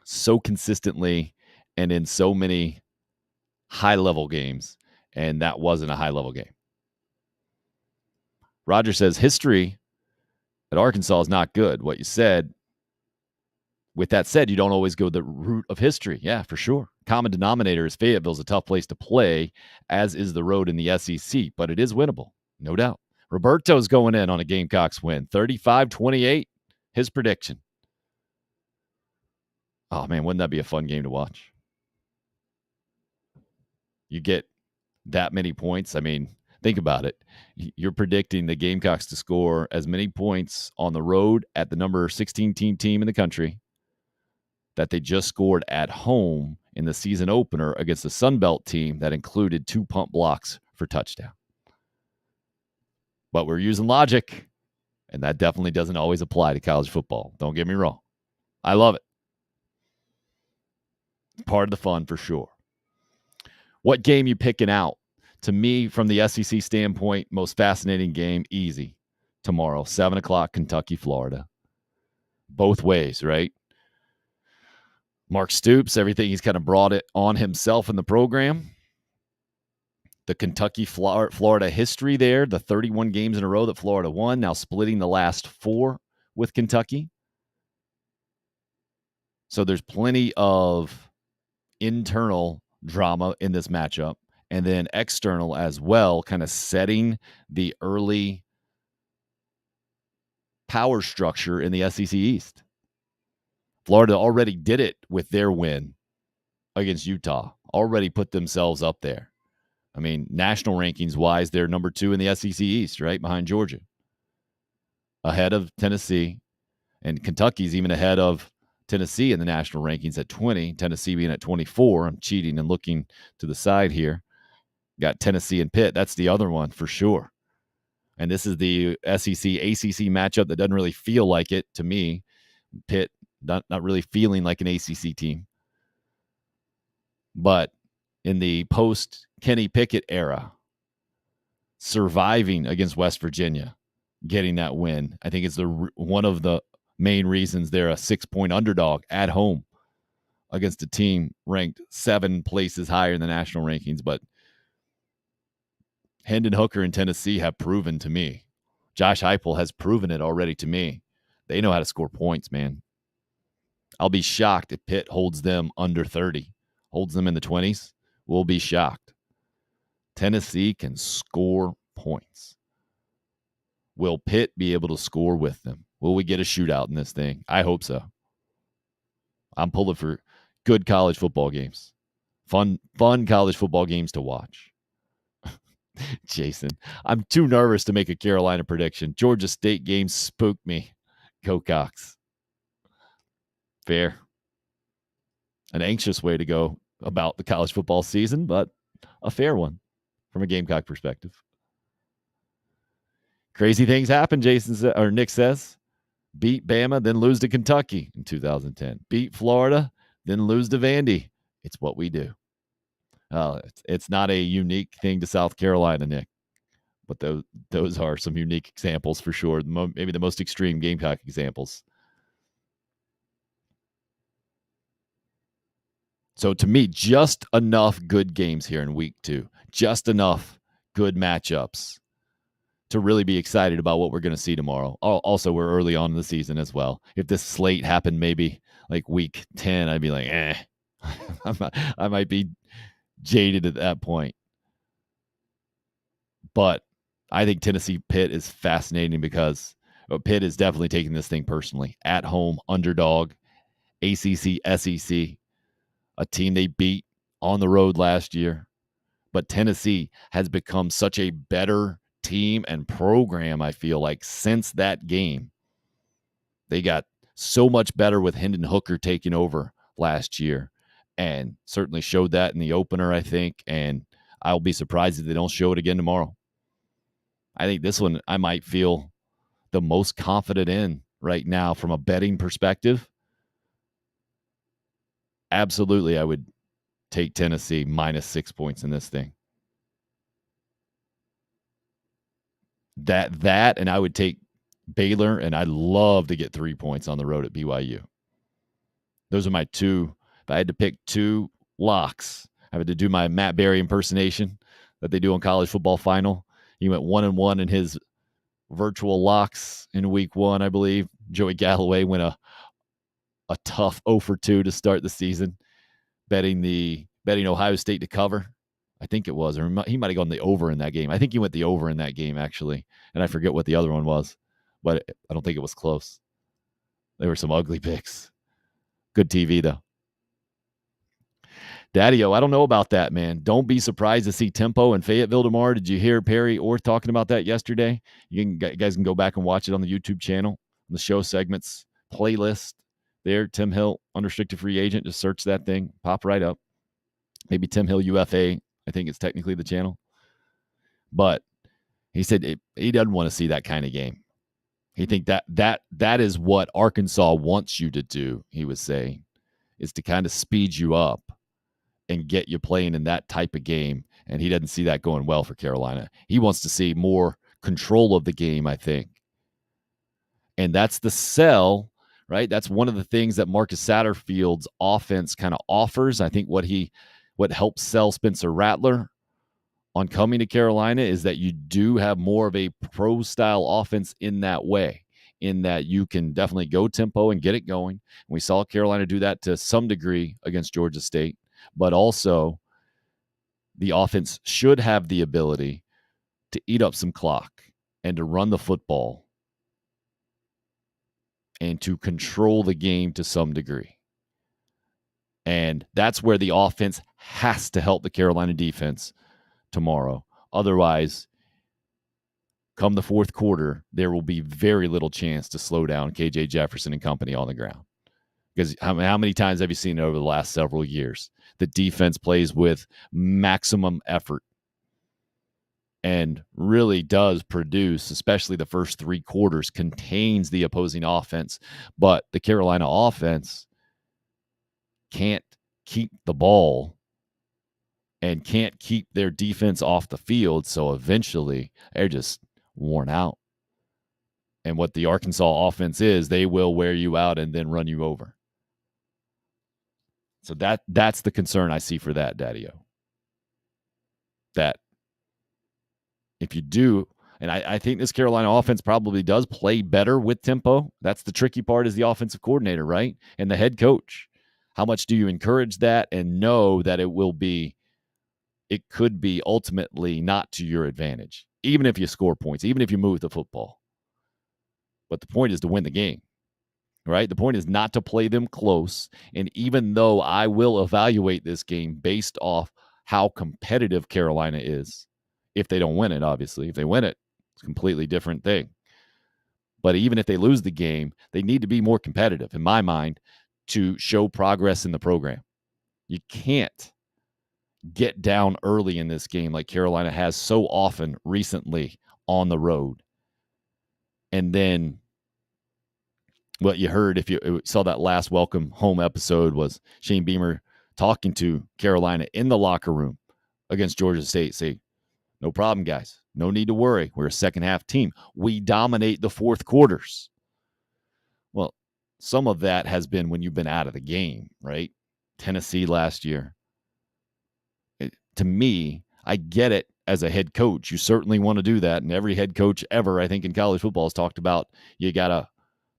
so consistently and in so many high-level games, and that wasn't a high-level game. Roger says history at Arkansas is not good. What you said. With that said, you don't always go the route of history. Yeah, for sure. Common denominator is Fayetteville's a tough place to play, as is the road in the SEC, but it is winnable, no doubt. Roberto's going in on a Gamecocks win, 35-28, his prediction. Oh, man, wouldn't that be a fun game to watch? You get that many points. I mean, think about it. You're predicting the Gamecocks to score as many points on the road at the number 16 team in the country that they just scored at home in the season opener against the Sun Belt team that included 2 punt blocks for touchdown. But we're using logic, and that definitely doesn't always apply to college football. Don't get me wrong. I love it. Part of the fun for sure. What game you picking out? To me, from the SEC standpoint, most fascinating game, easy. Tomorrow, 7 o'clock, Kentucky, Florida. Both ways, right? Mark Stoops, everything he's kind of brought it on himself in the program. The Kentucky, Florida history there, the 31 games in a row that Florida won, now splitting the last 4 with Kentucky. So there's plenty of internal drama in this matchup, and then external as well, kind of setting the early power structure in the SEC East. Florida already did it with their win against Utah, already put themselves up there. I mean, national rankings wise, they're number 2 in the SEC East, right behind Georgia, ahead of Tennessee, and Kentucky's even ahead of Tennessee in the national rankings at 20, Tennessee being at 24. I'm cheating and looking to the side here. Got Tennessee and Pitt. That's the other one for sure. And this is the SEC ACC matchup that doesn't really feel like it to me. Pitt not really feeling like an ACC team. But in the post Kenny Pickett era, surviving against West Virginia, getting that win, I think it's one of the main reasons they're a 6-point underdog at home against a team ranked 7 places higher in the national rankings. But Hendon Hooker in Tennessee have proven to me. Josh Heupel has proven it already to me. They know how to score points, man. I'll be shocked if Pitt holds them under 30, holds them in the 20s. We'll be shocked. Tennessee can score points. Will Pitt be able to score with them? Will we get a shootout in this thing? I hope so. I'm pulling for good college football games. Fun college football games to watch. Jason, I'm too nervous to make a Carolina prediction. Georgia State game spooked me. Go Cox. Fair. An anxious way to go about the college football season, but a fair one from a Gamecock perspective. Crazy things happen, Nick says. Beat Bama, then lose to Kentucky in 2010. Beat Florida, then lose to Vandy. It's what we do. It's not a unique thing to South Carolina, Nick, but those are some unique examples for sure. Maybe the most extreme Gamecock examples. So to me, just enough good games here in week 2, just enough good matchups to really be excited about what we're going to see tomorrow. Also, we're early on in the season as well. If this slate happened maybe like week 10, I'd be like, I might be jaded at that point. But I think Tennessee Pitt is fascinating because Pitt is definitely taking this thing personally. At home, underdog, ACC, SEC, a team they beat on the road last year. But Tennessee has become such a better team and program, I feel like, since that game. They got so much better with Hendon Hooker taking over last year and certainly showed that in the opener, I think. And I'll be surprised if they don't show it again tomorrow. I think this one I might feel the most confident in right now from a betting perspective. Absolutely, I would take Tennessee minus 6 points in this thing. That, and I would take Baylor, and I'd love to get 3 points on the road at BYU. Those are my two. If I had to pick two locks, I had to do my Matt Berry impersonation that they do on College Football Final. He went 1-1 in his virtual locks in week 1, I believe. Joey Galloway went a tough 0-for-2 to start the season, betting Ohio State to cover. I think it was, or he might have gone the over in that game. I think he went the over in that game, actually, and I forget what the other one was, but I don't think it was close. There were some ugly picks. Good TV, though. Daddy-O, I don't know about that, man. Don't be surprised to see Tempo in Fayetteville tomorrow. Did you hear Perry Orth talking about that yesterday? You guys can go back and watch it on the YouTube channel, the show segments playlist there. Tim Hill, unrestricted free agent. Just search that thing. Pop right up. Maybe Tim Hill UFA. I think it's technically the channel. But he said he doesn't want to see that kind of game. He think that is what Arkansas wants you to do, he was saying, is to kind of speed you up and get you playing in that type of game. And he doesn't see that going well for Carolina. He wants to see more control of the game, I think. And that's the sell, right? That's one of the things that Marcus Satterfield's offense kind of offers. I think what helps sell Spencer Rattler on coming to Carolina is that you do have more of a pro-style offense in that way, in that you can definitely go tempo and get it going. And we saw Carolina do that to some degree against Georgia State, but also the offense should have the ability to eat up some clock and to run the football and to control the game to some degree. And that's where the offense has to help the Carolina defense tomorrow. Otherwise, come the fourth quarter, there will be very little chance to slow down KJ Jefferson and company on the ground. Because how many times have you seen it over the last several years? The defense plays with maximum effort and really does produce, especially the first 3 quarters, contains the opposing offense. But the Carolina offense can't keep the ball and can't keep their defense off the field. So eventually they're just worn out. And what the Arkansas offense is, they will wear you out and then run you over. So that's the concern I see for that, Daddy-O. That if you do, and I think this Carolina offense probably does play better with tempo. That's the tricky part, is the offensive coordinator, right? And the head coach. How much do you encourage that and know that it could be ultimately not to your advantage, even if you score points, even if you move the football. But the point is to win the game, right? The point is not to play them close. And even though I will evaluate this game based off how competitive Carolina is, if they don't win it, obviously. If they win it, it's a completely different thing. But even if they lose the game, they need to be more competitive, in my mind, to show progress in the program. You can't get down early in this game like Carolina has so often recently on the road. And then what you heard, if you saw that last Welcome Home episode, was Shane Beamer talking to Carolina in the locker room against Georgia State, say, no problem, guys. No need to worry. We're a second-half team. We dominate the fourth quarters. Well, some of that has been when you've been out of the game, right? Tennessee last year. To me, I get it as a head coach. You certainly want to do that. And every head coach ever, I think, in college football has talked about you got to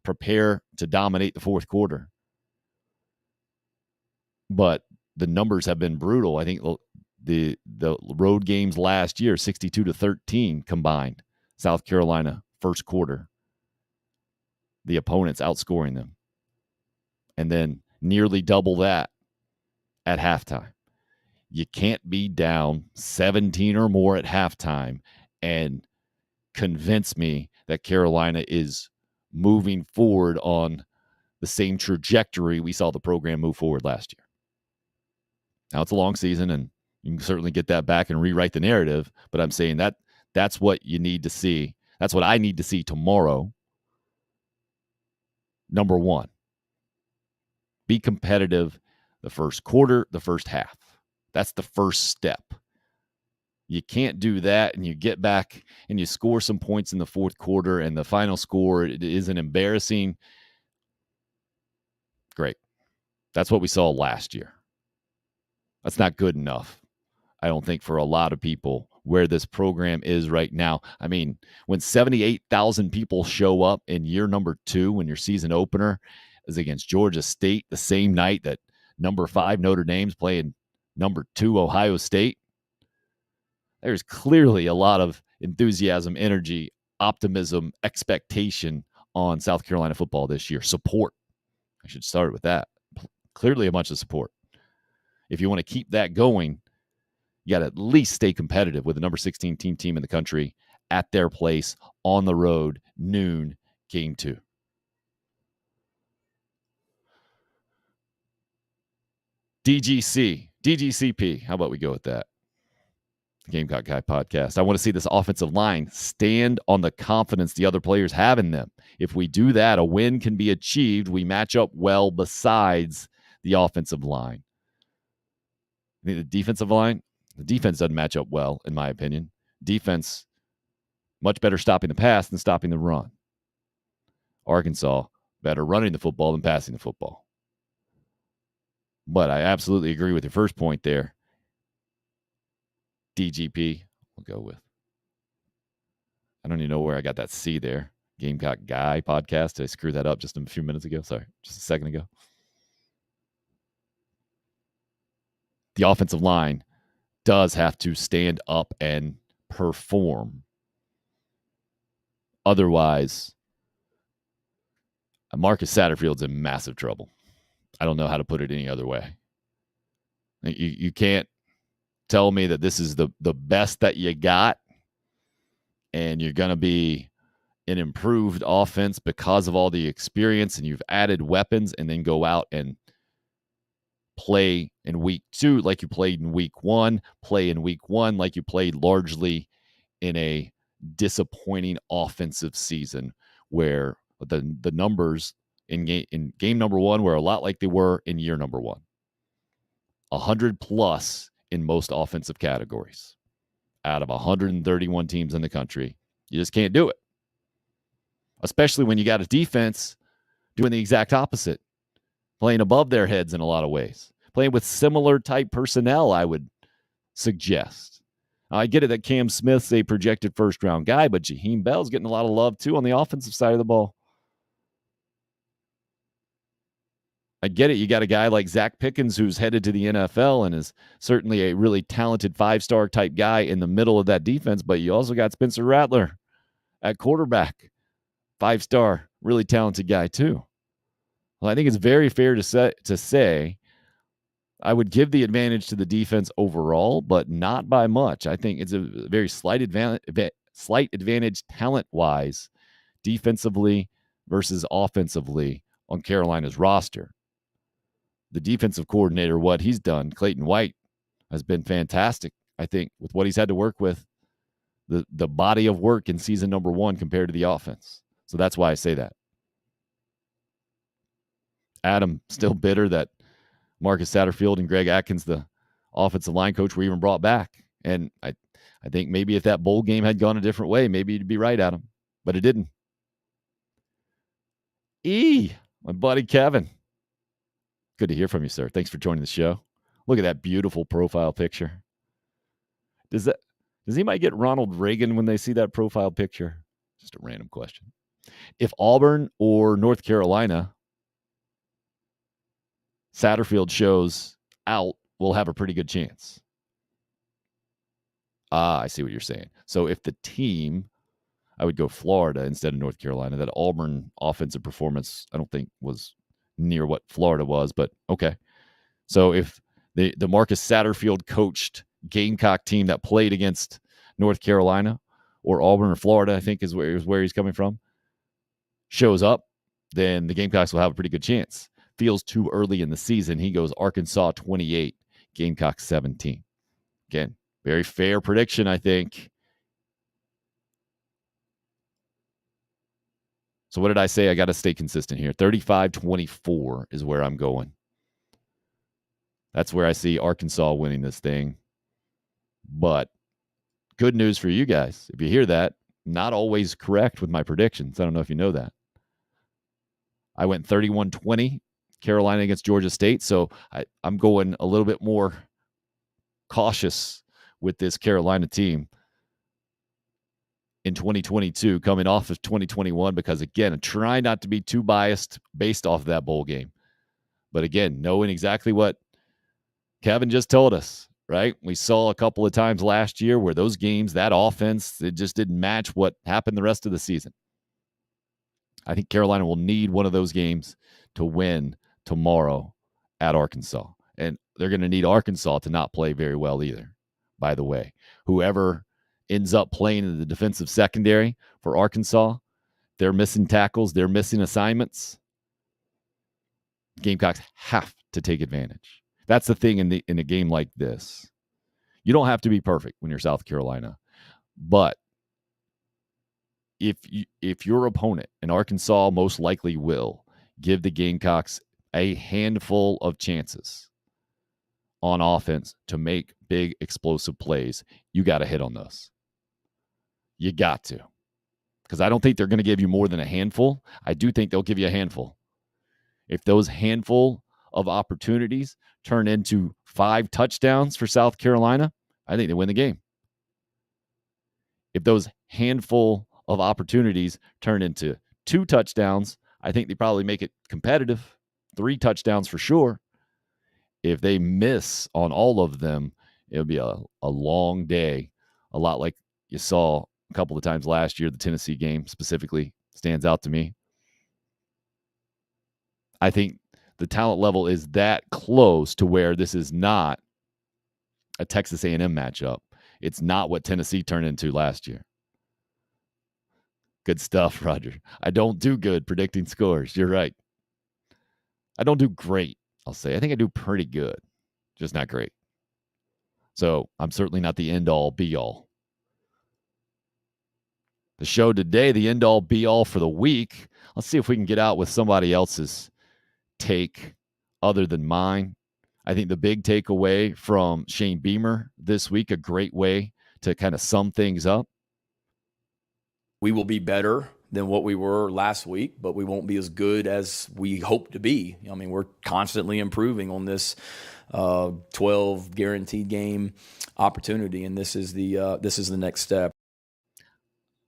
prepare to dominate the fourth quarter. But the numbers have been brutal. I think the road games last year, 62-13 combined, South Carolina first quarter. The opponents outscoring them. And then nearly double that at halftime. You can't be down 17 or more at halftime and convince me that Carolina is moving forward on the same trajectory we saw the program move forward last year. Now, it's a long season, and you can certainly get that back and rewrite the narrative, but I'm saying that's what you need to see. That's what I need to see tomorrow. Number one, be competitive the first quarter, the first half. That's the first step. You can't do that, and you get back and you score some points in the fourth quarter, and the final score isn't embarrassing. Great. That's what we saw last year. That's not good enough, I don't think, for a lot of people where this program is right now. I mean, when 78,000 people show up in year number 2, when your season opener is against Georgia State the same night that number 5 Notre Dame's playing number 2 Ohio State, there's clearly a lot of enthusiasm, energy, optimism, expectation on South Carolina football this year. Support. I should start with that. Clearly a bunch of support. If you want to keep that going, you got to at least stay competitive with the number 16 team in the country at their place on the road, noon, game 2. DGCP. How about we go with that? Gamecock Guy podcast. I want to see this offensive line stand on the confidence the other players have in them. If we do that, a win can be achieved. We match up well besides the offensive line. I think the defensive line, the defense doesn't match up well, in my opinion. Defense, much better stopping the pass than stopping the run. Arkansas, better running the football than passing the football. But I absolutely agree with your first point there. DGP, we'll go with. I don't even know where I got that C there. Gamecock Guy podcast. Did I screw that up just a few minutes ago? Sorry, just a second ago. The offensive line does have to stand up and perform. Otherwise, Marcus Satterfield's in massive trouble. I don't know how to put it any other way. You can't tell me that this is the best that you got and you're going to be an improved offense because of all the experience and you've added weapons and then go out and play in week 2 like you played in week 1, play in week 1 like you played largely in a disappointing offensive season where the numbers in game number 1 were a lot like they were in year number 1. 100 plus in most offensive categories out of 131 teams in the country. You just can't do it. Especially when you got a defense doing the exact opposite, playing above their heads in a lot of ways, playing with similar type personnel, I would suggest. I get it that Cam Smith's a projected first-round guy, but Jaheim Bell's getting a lot of love, too, on the offensive side of the ball. I get it. You got a guy like Zach Pickens who's headed to the NFL and is certainly a really talented 5-star type guy in the middle of that defense, but you also got Spencer Rattler at quarterback. 5-star, really talented guy, too. Well, I think it's very fair to say I would give the advantage to the defense overall, but not by much. I think it's a very slight advantage talent-wise, defensively versus offensively on Carolina's roster. The defensive coordinator, what he's done, Clayton White, has been fantastic, I think, with what he's had to work with, the body of work in season number 1 compared to the offense. So that's why I say that. Adam, still bitter that Marcus Satterfield and Greg Atkins, the offensive line coach, were even brought back. And I think maybe if that bowl game had gone a different way, maybe you'd be right, Adam. But it didn't. My buddy Kevin. Good to hear from you, sir. Thanks for joining the show. Look at that beautiful profile picture. Does anybody get Ronald Reagan when they see that profile picture? Just a random question. If Auburn or North Carolina Satterfield shows out, we'll have a pretty good chance. I see what you're saying. So if the team, I would go Florida instead of North Carolina. That Auburn offensive performance, I don't think was near what Florida was, but okay. So if the Marcus Satterfield coached Gamecock team that played against North Carolina or Auburn or Florida, I think is where he's coming from, shows up, then the Gamecocks will have a pretty good chance. Feels too early in the season. He goes Arkansas 28, Gamecocks 17. Again, very fair prediction, I think. So what did I say? I got to stay consistent here. 35-24 is where I'm going. That's where I see Arkansas winning this thing. But good news for you guys. If you hear that, not always correct with my predictions. I don't know if you know that. I went 31-20, Carolina against Georgia State. So I'm going a little bit more cautious with this Carolina team in 2022 coming off of 2021 because, again, I try not to be too biased based off of that bowl game. But, again, knowing exactly what Kevin just told us, right? We saw a couple of times last year where those games, that offense, it just didn't match what happened the rest of the season. I think Carolina will need one of those games to win tomorrow at Arkansas. And they're going to need Arkansas to not play very well either, by the way. Whoever ends up playing in the defensive secondary for Arkansas, they're missing tackles, they're missing assignments. Gamecocks have to take advantage. That's the thing in a game like this. You don't have to be perfect when you're South Carolina, but if your opponent, and Arkansas most likely will, give the Gamecocks a handful of chances on offense to make big explosive plays, you got to hit on those. You got to. Because I don't think they're going to give you more than a handful. I do think they'll give you a handful. If those handful of opportunities turn into 5 touchdowns for South Carolina, I think they win the game. If those handful of opportunities turn into 2 touchdowns, I think they probably make it competitive. 3 touchdowns for sure. If they miss on all of them, it'll be a long day. A lot like you saw a couple of times last year. The Tennessee game specifically stands out to me. I think the talent level is that close to where this is not a Texas A&M matchup. It's not what Tennessee turned into last year. Good stuff, Roger. I don't do good predicting scores. You're right. I don't do great, I'll say. I think I do pretty good, just not great. So I'm certainly not the end-all, be-all. The show today, the end-all, be-all for the week. Let's see if we can get out with somebody else's take other than mine. I think the big takeaway from Shane Beamer this week, a great way to kind of sum things up. We will be better than what we were last week, but we won't be as good as we hope to be. I mean, we're constantly improving on this 12 guaranteed game opportunity, and this is the next step.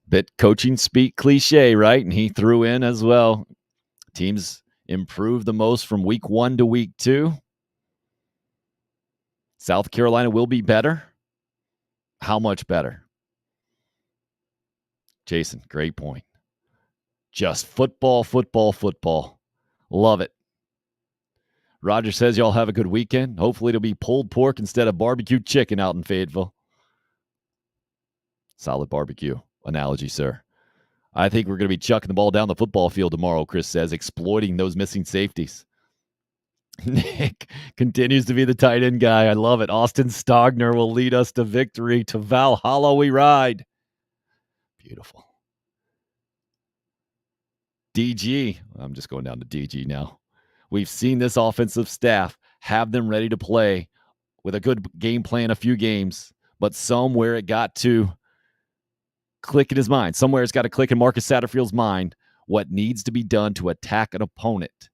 Bit coaching speak cliche, right? And he threw in as well. Teams improve the most from week 1 to week 2. South Carolina will be better. How much better? Jason, great point. Just football. Love it. Roger says y'all have a good weekend. Hopefully it'll be pulled pork instead of barbecue chicken out in Fayetteville. Solid barbecue analogy, sir. I think we're going to be chucking the ball down the football field tomorrow, Chris says, exploiting those missing safeties. Nick continues to be the tight end guy. I love it. Austin Stogner will lead us to victory. To Valhalla we ride. Beautiful. DG. I'm just going down to DG now. We've seen this offensive staff have them ready to play with a good game plan a few games, but somewhere it got to click in his mind. Somewhere it's got to click in Marcus Satterfield's mind what needs to be done to attack an opponent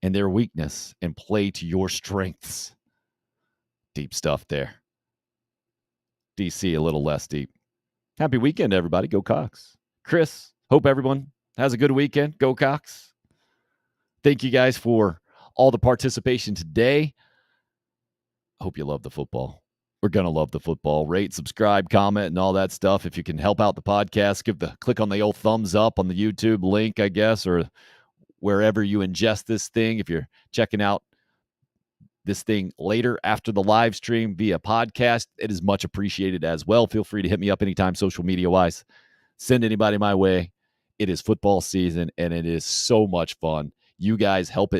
and their weakness and play to your strengths. Deep stuff there. DC, a little less deep. Happy weekend, everybody. Go Cox. Chris, hope everyone has a good weekend. Go Cox. Thank you guys for all the participation today. Hope you love the football. We're going to love the football. Rate, subscribe, comment, and all that stuff. If you can help out the podcast, click on the old thumbs up on the YouTube link, I guess, or wherever you ingest this thing. If you're checking out this thing later after the live stream via podcast, it is much appreciated as well. Feel free to hit me up anytime social media wise. Send anybody my way. It is football season, and it is so much fun. You guys help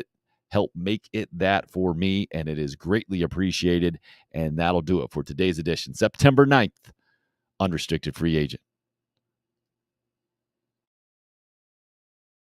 make it that for me, and it is greatly appreciated. And that'll do it for today's edition, September 9th, Unrestricted Free Agent.